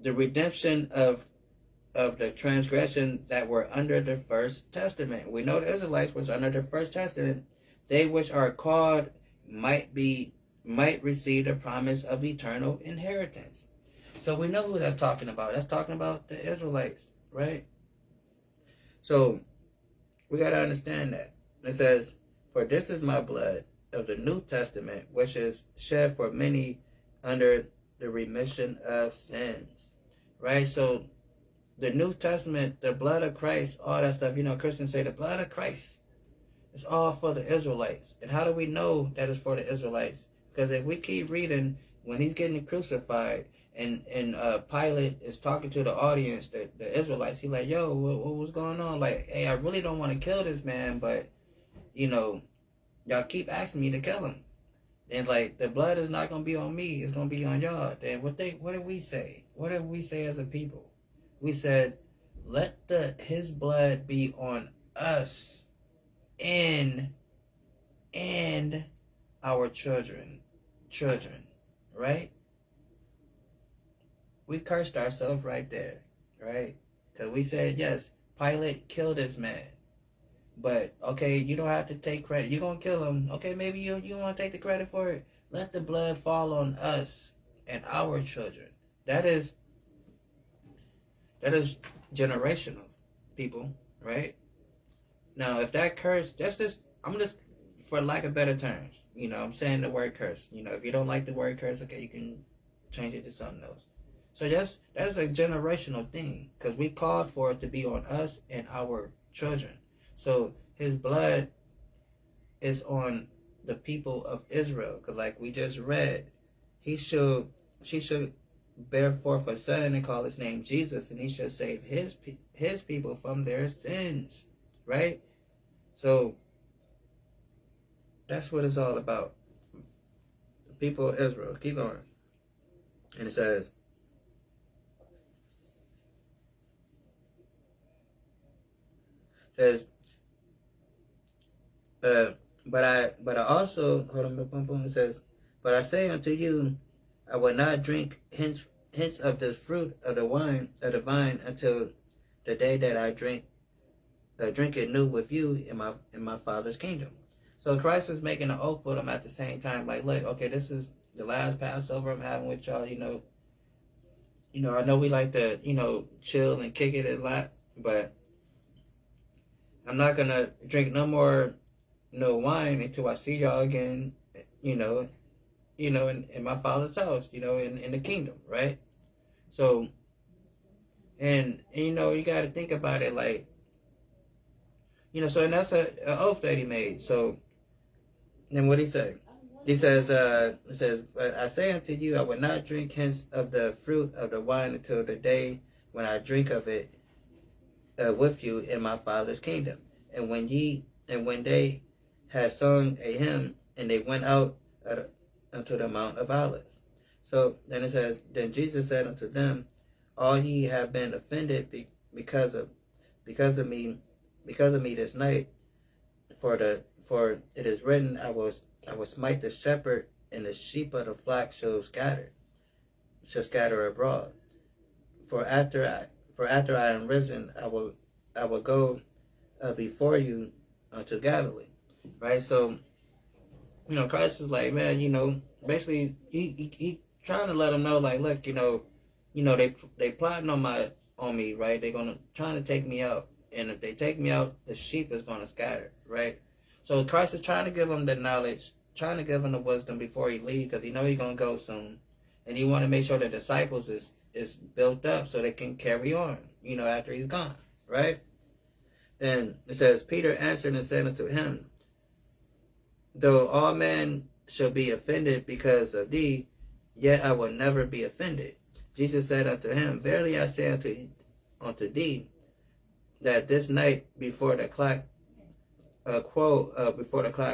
the redemption of the transgression that were under the First Testament. We know the Israelites was under the First Testament. They which are called might receive the promise of eternal inheritance. So we know who that's talking about. That's talking about the Israelites, right? So we got to understand that. It says, "For this is my blood of the New Testament, which is shed for many under the remission of sins." Right? So the New Testament, the blood of Christ, all that stuff, Christians say the blood of Christ is all for the Israelites. And how do we know that it's for the Israelites? Because if we keep reading, when he's getting crucified, and Pilate is talking to the audience, the Israelites, he's like, "Yo, what was going on? Like, hey, I really don't want to kill this man, but, y'all keep asking me to kill him. And like, the blood is not going to be on me, it's going to be on y'all." Then what did we say? What did we say as a people? We said, let his blood be on us and our children, right? We cursed ourselves right there, right? Because we said, yes, Pilate killed this man. But, okay, you don't have to take credit. You're going to kill him. Okay, maybe you want to take the credit for it. Let the blood fall on us and our children. That is generational, people, right? Now, if that curse, I'm just, for lack of better terms, I'm saying the word curse. If you don't like the word curse, okay, you can change it to something else. So that is a generational thing, because we called for it to be on us and our children. So his blood is on the people of Israel, because like we just read, she should bear forth a son and call his name Jesus, and he shall save his people from their sins, right? So that's what it's all about. The people of Israel. Keep going. And it says, but I also, hold on, it says, "But I say unto you, I will not drink hence of this fruit of the vine until the day that I drink it new with you in my Father's kingdom." So Christ is making an oath for them at the same time, like, look, okay, this is the last Passover I'm having with y'all. I know we like to chill and kick it a lot, but I'm not gonna drink no more wine until I see y'all again, in my Father's house, in the kingdom, right? So, and you got to think about it, like, So and that's an oath that he made. So then what he say? He says, but I say unto you, I will not drink hence of the fruit of the wine until the day when I drink of it with you in my Father's kingdom. And when they had sung a hymn, and they went out unto the Mount of Olives. So then it says, then Jesus said unto them, all ye have been offended because of me this night, for it is written, I will smite the shepherd, and the sheep of the flock shall scatter abroad. For after I am risen, I will go before you to Galilee. Right? So, Christ was like, man, basically he trying to let them know, like, look, they plotting on me, right? They're trying to take me out. And if they take me out, the sheep is gonna scatter, right? So Christ is trying to give them the knowledge, trying to give them the wisdom before he leaves, because he know he's gonna go soon. And he want to make sure the disciples is built up so they can carry on, after he's gone, right? Then it says, Peter answered and said unto him, though all men shall be offended because of thee, yet I will never be offended. Jesus said unto him, verily I say unto thee, that this night before the clock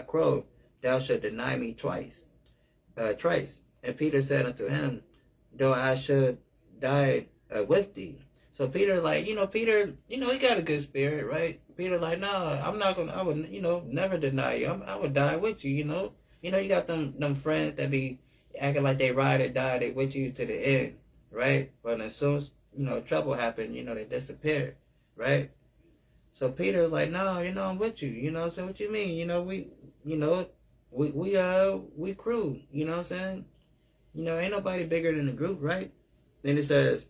crow, thou shalt deny me twice. And Peter said unto him, though I should die with thee. So Peter, Peter, he got a good spirit, right? Peter, no, I would, never deny you. I would die with you, you got them friends that be acting like they ride or die, they with you to the end, right? But as soon as, trouble happened, they disappear, right? So Peter's like, no, I'm with you, so what you mean? We crew, you know what I'm saying? Ain't nobody bigger than the group, right? Then it says,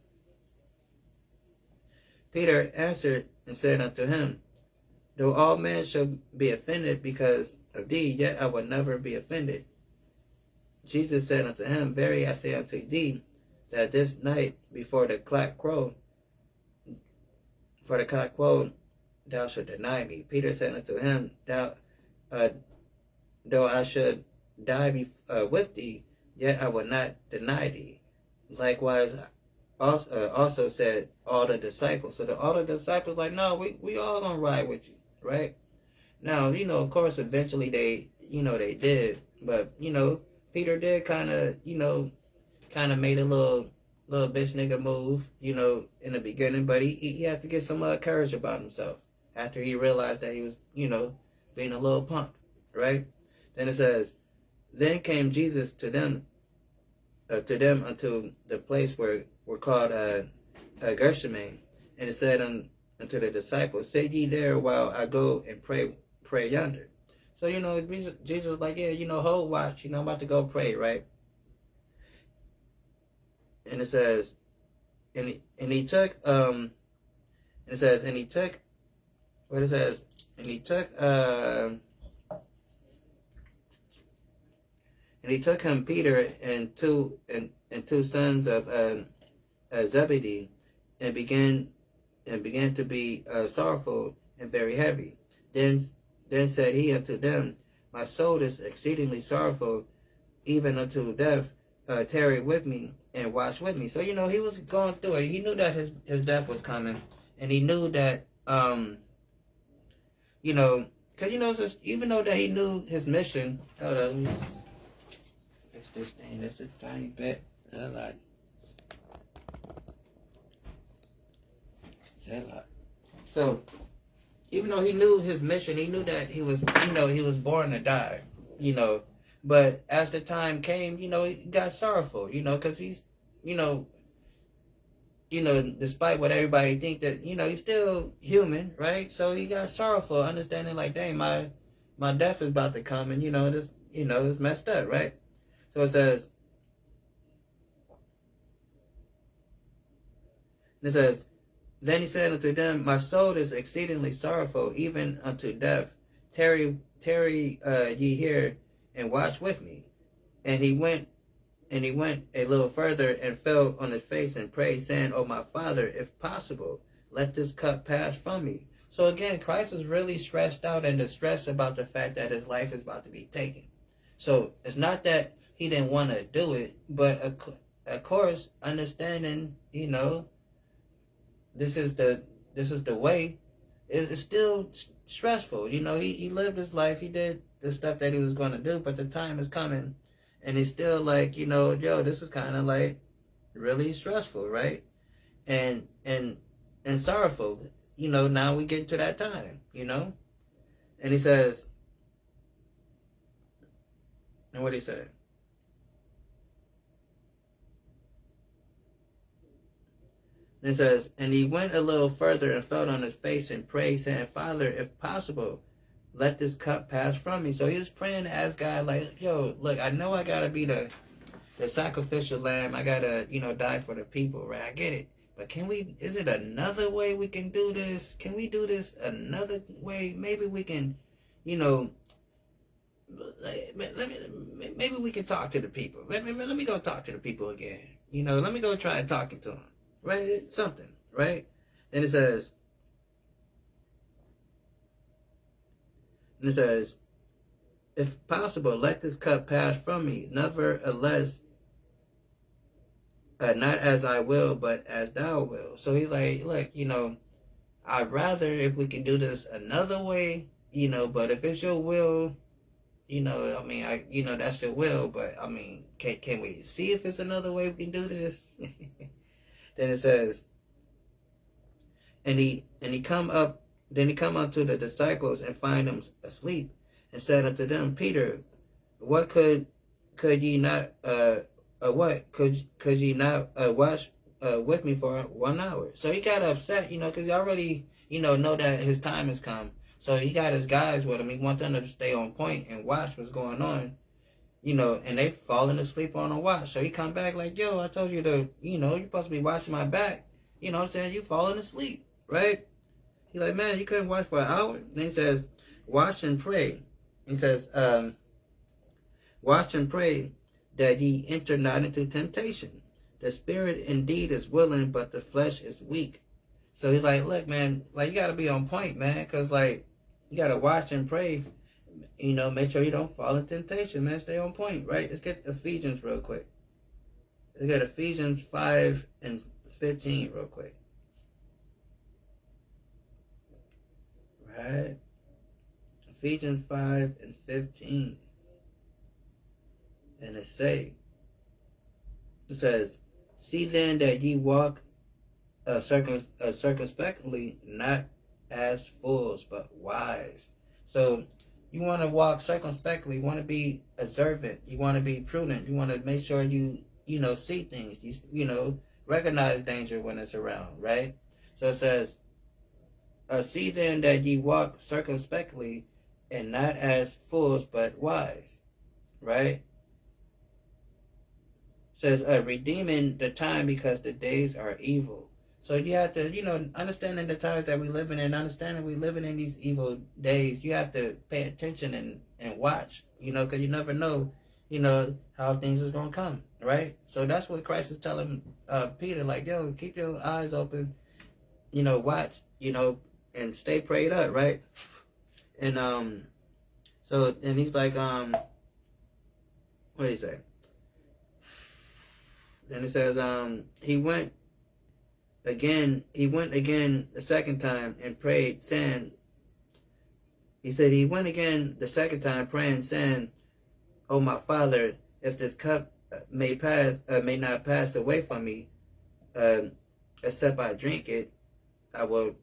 Peter answered and said unto him, though all men shall be offended because of thee, yet I will never be offended. Jesus said unto him, verily I say unto thee, that this night before the cock crow, thou shalt deny me. Peter said unto him, though I should die with thee, yet I will not deny thee. Likewise, also said all the disciples. So all the disciples no, we all gonna ride with you, right? Now, of course, eventually they did, but Peter did kind of made a little bitch nigga move, in the beginning, but he had to get some courage about himself after he realized that he was, being a little punk, right? Then it says, then came Jesus to them unto the place where were called Gethsemane, and it said unto the disciples, sit ye there while I go and pray yonder. So Jesus was like, yeah, hold watch, I'm about to go pray, right? And it says, and he took him Peter and two sons of Zebedee, and began to be sorrowful and very heavy. Then said he unto them, my soul is exceedingly sorrowful, even unto death. Tarry with me and watch with me. So he was going through it. He knew that his death was coming, and he knew that because even though that he knew his mission. Hold on, let me fix this thing. That's a tiny bit. That's a lot. So even though he knew his mission, he knew that he was born to die. But as the time came, he got sorrowful, because he's, despite what everybody think that, he's still human, right? So he got sorrowful, understanding like, dang, my death is about to come, and, it's messed up, right? So it says, then he said unto them, my soul is exceedingly sorrowful, even unto death. Tarry ye here and watch with me. And he went a little further and fell on his face and prayed, saying, O my Father, if possible, let this cup pass from me. So again, Christ is really stressed out and distressed about the fact that his life is about to be taken. So it's not that he didn't want to do it, but of course, understanding, this is the way. It's still stressful. He lived his life. He did the stuff that he was going to do, but the time is coming, and he's still like, yo, this is kind of like really stressful, right? And sorrowful. Now we get to that time. And he says, and what he said. And it says, and he went a little further and fell on his face and prayed, saying, Father, if possible, let this cup pass from me. So he was praying to ask God, like, yo, look, I know I got to be the sacrificial lamb. I got to, die for the people, right? I get it. But is it another way we can do this? Can we do this another way? Maybe we can, maybe we can talk to the people. Let me go talk to the people again. Let me go try talking to them. Right? Something, right? And it says, if possible, let this cup pass from me. Nevertheless, not as I will, but as thou will. So he's like, look, I'd rather if we can do this another way, but if it's your will, that's your will, but can we see if it's another way we can do this? Then it says, and he come up to the disciples and find them asleep, and said unto them, Peter, what could ye not could ye not watch with me for 1 hour? So he got upset, because he already know that his time has come. So he got his guys with him. He want them to stay on point and watch what's going on. And they falling asleep on a watch. So he come back like, yo, I told you to, you're supposed to be watching my back. You know what I'm saying? You falling asleep, right? He's like, man, you couldn't watch for an hour? Then he says, watch and pray. He says, watch and pray that ye enter not into temptation. The spirit indeed is willing, but the flesh is weak. So he's like, look, man, like, you got to be on point, man, because, like, you got to watch and pray. Make sure you don't fall in temptation, man. Stay on point, right? Let's get Ephesians real quick. Let's get Ephesians 5 and 15 real quick. Right? Ephesians 5 and 15. And it says, see then that ye walk circumspectly, not as fools, but wise. So you want to walk circumspectly. You want to be observant. You want to be prudent. You want to make sure you see things. You recognize danger when it's around, right? So it says, see then that ye walk circumspectly, and not as fools, but wise, right? It says, redeeming the time because the days are evil. So you have to, understanding the times that we're living in, understanding we're living in these evil days, you have to pay attention and watch, because you never know, how things is going to come, right? So that's what Christ is telling Peter, like, yo, keep your eyes open, watch, and stay prayed up, right? And, and he's like, what did he say? Then it says, he went again the second time and prayed, saying, he went again the second time praying, saying, O my Father, if this cup may not pass away from me, except I drink it, it will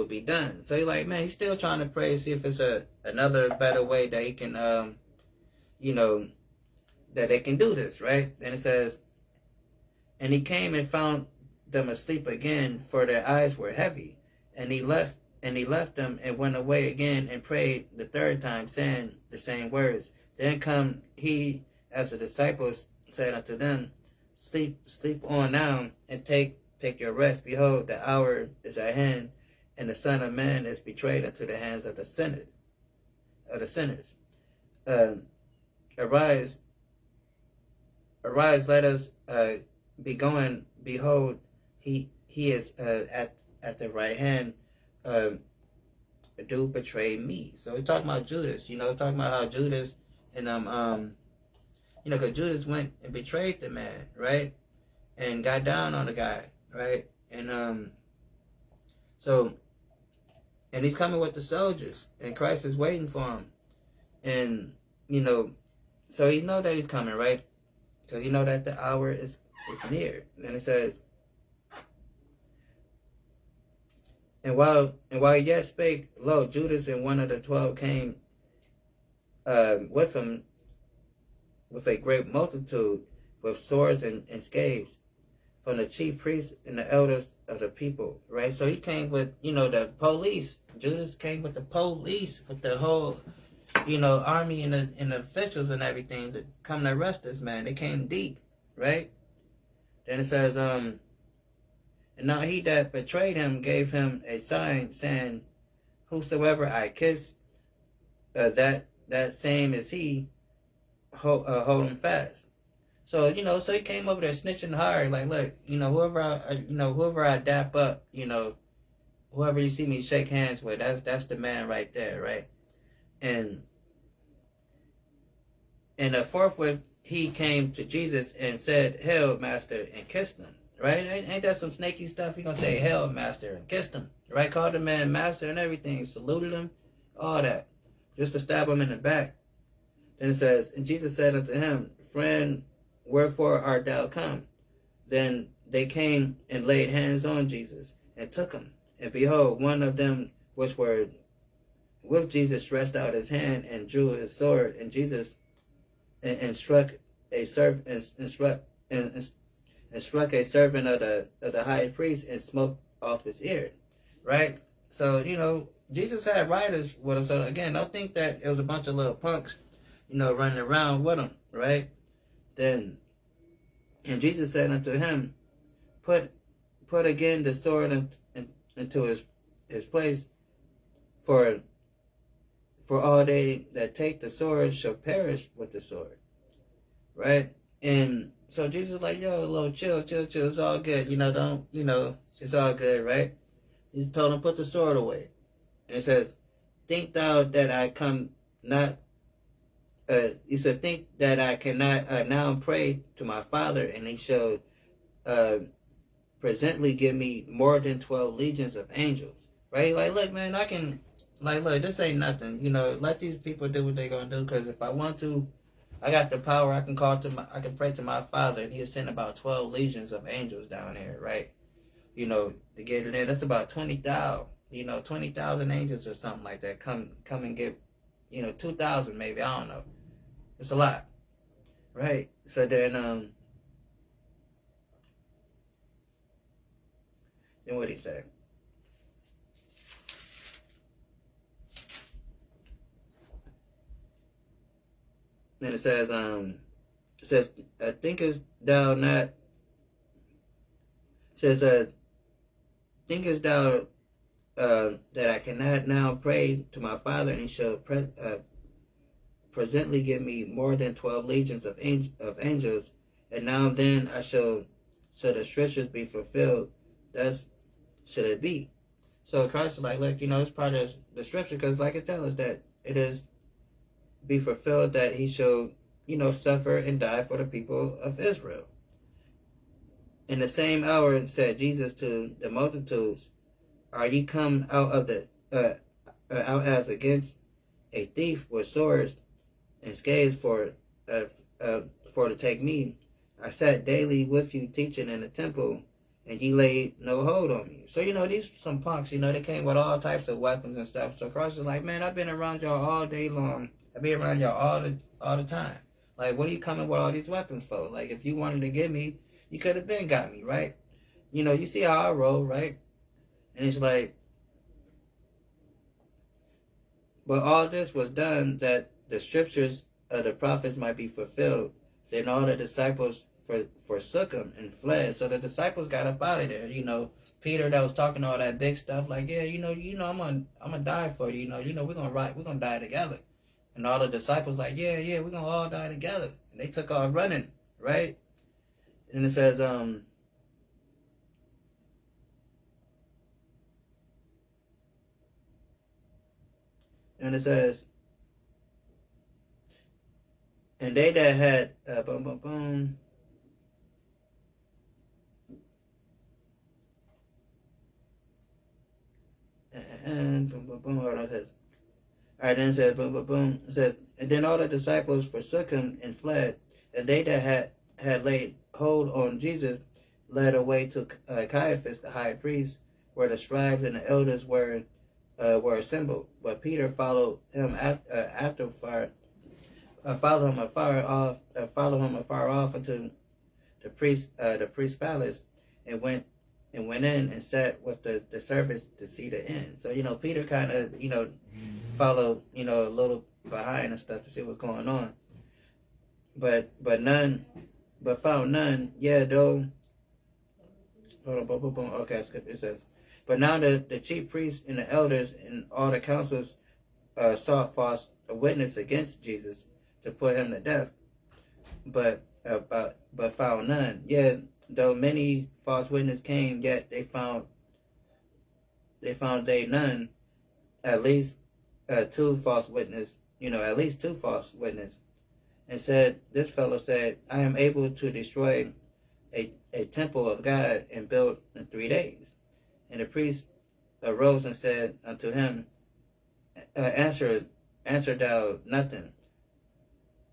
be done. So he's like, man, he's still trying to pray, see if it's another better way that he can, that they can do this, right? And it says, and he came and found them asleep again, for their eyes were heavy. And he left them and went away again and prayed the third time, saying the same words. Then come he, as the disciples said unto them, sleep on now, and take your rest. Behold, the hour is at hand, and the Son of Man is betrayed into the hands of the sinners. Arise, let us be going. Behold, he is at the right hand do betray me. So we're talking about Judas, talking about how Judas and because Judas went and betrayed the man, right? And got down on the guy, right? And so and he's coming with the soldiers, and Christ is waiting for him. And so he know that he's coming, right? Because he know that the hour is near. And it says, And while he yet spake, lo, Judas and one of the 12 came with him with a great multitude, with swords and staves, from the chief priests and the elders of the people. Right? So he came with, the police. Judas came with the police, with the whole, army and the officials and everything to come to arrest this man. They came deep, right? Then it says, and now he that betrayed him gave him a sign, saying, whosoever I kiss, that same is he, hold him fast. So, so he came over there snitching hard, like, look, whoever I dap up, whoever you see me shake hands with, that's the man right there, right? And forthwith he came to Jesus and said, Hail, Master, and kissed him. Right? Ain't that some snaky stuff? He gonna say, Hail, Master, and kissed him. Right? Called the man Master and everything. Saluted him. All that. Just to stab him in the back. Then it says, and Jesus said unto him, Friend, wherefore art thou come? Then they came and laid hands on Jesus, and took him. And behold, one of them which were with Jesus stretched out his hand, and drew his sword, and Jesus and struck a servant and struck a servant of the high priest and smote off his ear. Right? So, Jesus had riders with him. So again, don't think that it was a bunch of little punks, running around with him, right? Then, and Jesus said unto him, Put again the sword into his place, for all they that take the sword shall perish with the sword. Right? And so Jesus is like, yo, little chill, it's all good. It's all good, right? He told him, put the sword away. And it says, think thou that I come not, he said, think that I cannot now pray to my Father, and he shall presently give me more than 12 legions of angels. Right? Like, look, man, I can, like, look, this ain't nothing. Let these people do what they gonna do, because if I want to, I got the power. I can pray to my Father, and he'll send about 12 legions of angels down here, right? To get it in. That's about 20,000. 20,000 angels or something like that. Come and get, 2,000 maybe. I don't know. It's a lot, right? So then what he say? Then it says, thinkest thou not, thinkest thou that I cannot now pray to my Father, and he shall presently give me more than 12 legions of angels, and now then shall the scriptures be fulfilled, thus should it be. So Christ is like, look, it's part of the scripture, because like it tells us that it is be fulfilled that he shall, suffer and die for the people of Israel. In the same hour said Jesus to the multitudes, Are ye come out of the out as against a thief with swords and scathes for to take me? I sat daily with you teaching in the temple, and ye laid no hold on me. So these some punks, they came with all types of weapons and stuff. So Christ is like, man, I've been around y'all all day long. I've been around y'all all the time. Like, what are you coming with all these weapons for? Like, if you wanted to get me, you could have been got me, right? You see how I roll, right? And it's like, but all this was done that the scriptures of the prophets might be fulfilled. Then all the disciples forsook him and fled. So the disciples got up out of there. Peter that was talking all that big stuff, like, yeah, I'm gonna die for you. We're gonna die together. And all the disciples like, yeah, we're gonna all die together. And they took off running, right? And it says, And it says, and they that had boom boom boom. And boom boom boom. Hold on, it says. All right, then it says boom boom boom. It says, and then all the disciples forsook him and fled, and they that had laid hold on Jesus led away to Caiaphas the high priest, where the scribes and the elders were assembled. But Peter followed him follow him afar off into the priest's palace, and went in and sat with the servants to see the end. So Peter kind of followed a little behind and stuff to see what's going on, but found none. Yeah, though. Hold on, boom, boom, boom. Okay, skip. It says, but now the chief priests and the elders and all the councils sought false witness against Jesus to put him to death, but found none. Yeah, though many false witnesses came, yet they found none. At least two false witnesses. At least two false witnesses, and said, this fellow said, I am able to destroy a temple of God and build in 3 days. And the priest arose and said unto him, answer thou nothing.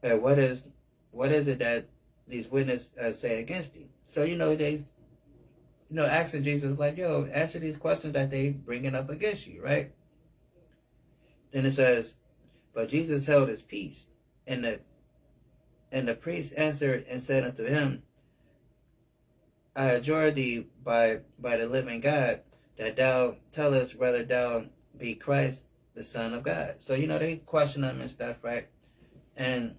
What is it that these witnesses say against thee? So they asking Jesus like, yo, answer these questions that they bringing up against you, right? Then it says, but Jesus held his peace, and the priest answered and said unto him, I adjure thee by the living God, that thou tell us whether thou be Christ, the Son of God. So they question him and stuff, right? And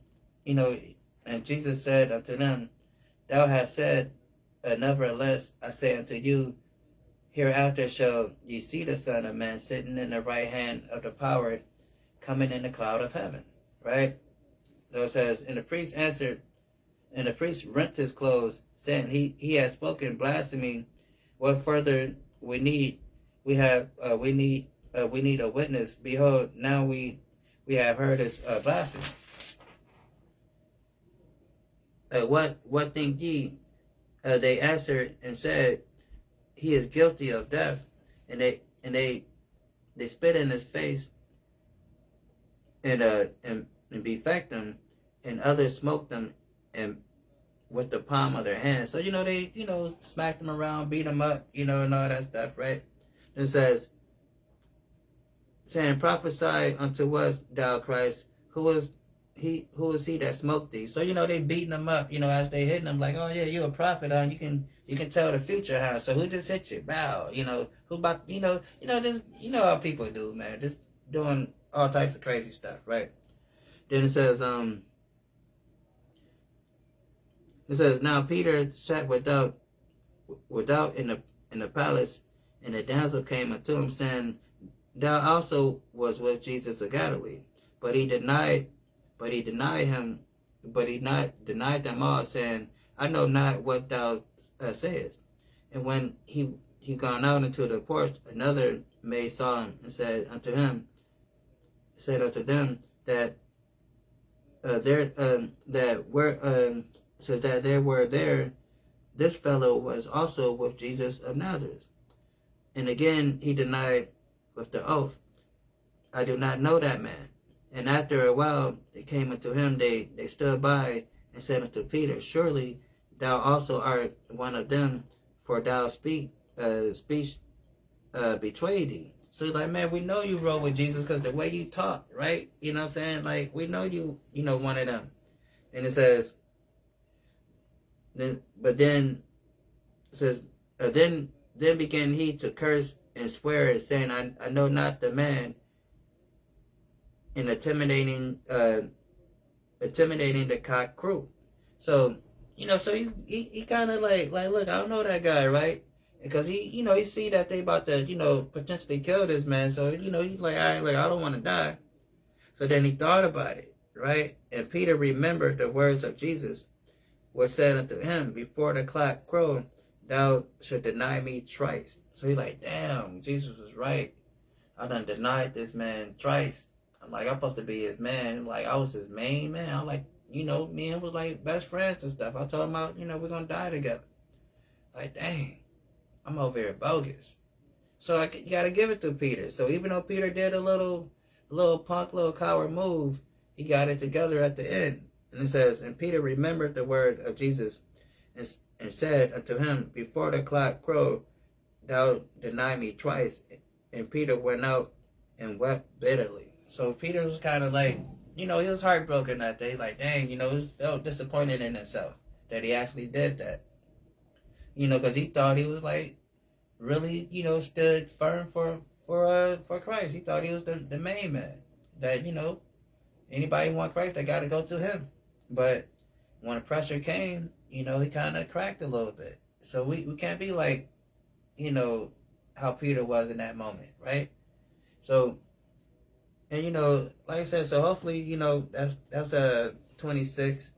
and Jesus said unto them, thou hast said, nevertheless I say unto you, hereafter shall ye see the Son of Man sitting in the right hand of the power, coming in the cloud of heaven. Right? So it says, and the priest answered, and the priest rent his clothes, saying, he has spoken blasphemy. What further we need? We need a witness. Behold, now we have heard his blasphemy. What think ye? They answered and said, he is guilty of death. And they spit in his face and befact him, and others smoked them and with the palm of their hands. So they smacked him around, beat him up, and all that stuff, right? It says, saying, prophesy unto us, thou Christ, who is he that smoked thee? So they beating him up, as they hitting him, like, oh yeah, you a prophet, you can tell the future, huh? So who just hit you? Bow, who about just how people do, man, just doing all types of crazy stuff, right? Then it says, now Peter sat without in the palace, and the damsel came unto him, saying, thou also was with Jesus of Galilee. But he denied them all, saying, I know not what thou sayest. And when he gone out into the porch, another maid saw him, and said unto them that this fellow was also with Jesus of Nazareth. And again he denied with the oath, I do not know that man. And after a while they came unto him, they stood by and said unto Peter, surely thou also art one of them, for thou speech betrayed thee. So he's like, man, we know you roll with Jesus because the way you talk, right? You know what I'm saying? Like, we know you one of them. And it says, then began he to curse and swear, saying, I know not the man, and intimidating the cock crew. So, so he kind of like, look, I don't know that guy, right? Because he see that they about to, potentially kill this man. So, he's like, all right, like, I don't want to die. So then he thought about it, right? And Peter remembered the words of Jesus, which said unto him, before the cock crow, thou should deny me thrice. So he's like, damn, Jesus was right. I done denied this man thrice. I'm supposed to be his man. Like, I was his main man. I'm like, me and him was like best friends and stuff. I told him, we're going to die together. Like, dang, I'm over here bogus. So you got to give it to Peter. So even though Peter did a little punk, little coward move, he got it together at the end. And it says, and Peter remembered the word of Jesus and said unto him, before the cock crowed, thou deny me twice. And Peter went out and wept bitterly. So Peter was kind of like, he was heartbroken that day. Like, dang, he felt disappointed in himself that he actually did that. Because he thought he was like really, stood firm for Christ. He thought he was the main man. That, anybody want Christ, they got to go through him. But when the pressure came, he kind of cracked a little bit. So we can't be like, how Peter was in that moment, right? So, and like I said, so hopefully, that's 26,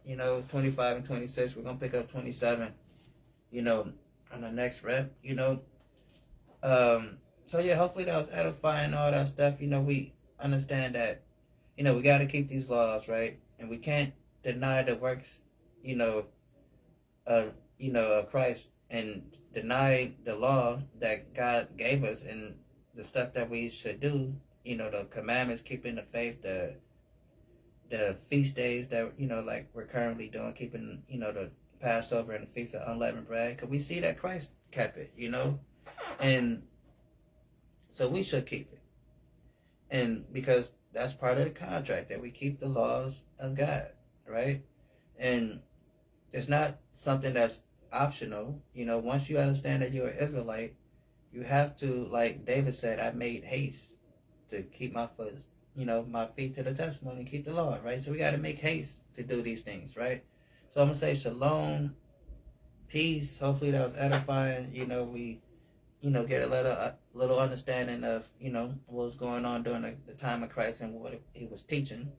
25 and 26. We're gonna pick up 27, on the next rep, So yeah, hopefully that was edifying, all that stuff. We understand that, we got to keep these laws, right? And we can't deny the works, of Christ, and deny the law that God gave us and the stuff that we should do. The commandments, keeping the faith, the feast days that like we're currently doing, keeping the Passover and the Feast of Unleavened Bread, because we see that Christ kept it, and so we should keep it, and because that's part of the contract, that we keep the laws of God, right? And it's not something that's optional. Once you understand that you're an Israelite, you have to, like David said, I made haste to keep my foot, my feet to the testimony and keep the law, right? So we got to make haste to do these things, right? So I'm going to say shalom, peace. Hopefully that was edifying. We, get a little understanding of, what was going on during the time of Christ and what he was teaching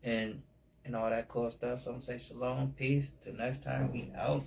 and all that cool stuff. So I'm going to say shalom, peace. Till next time, we out.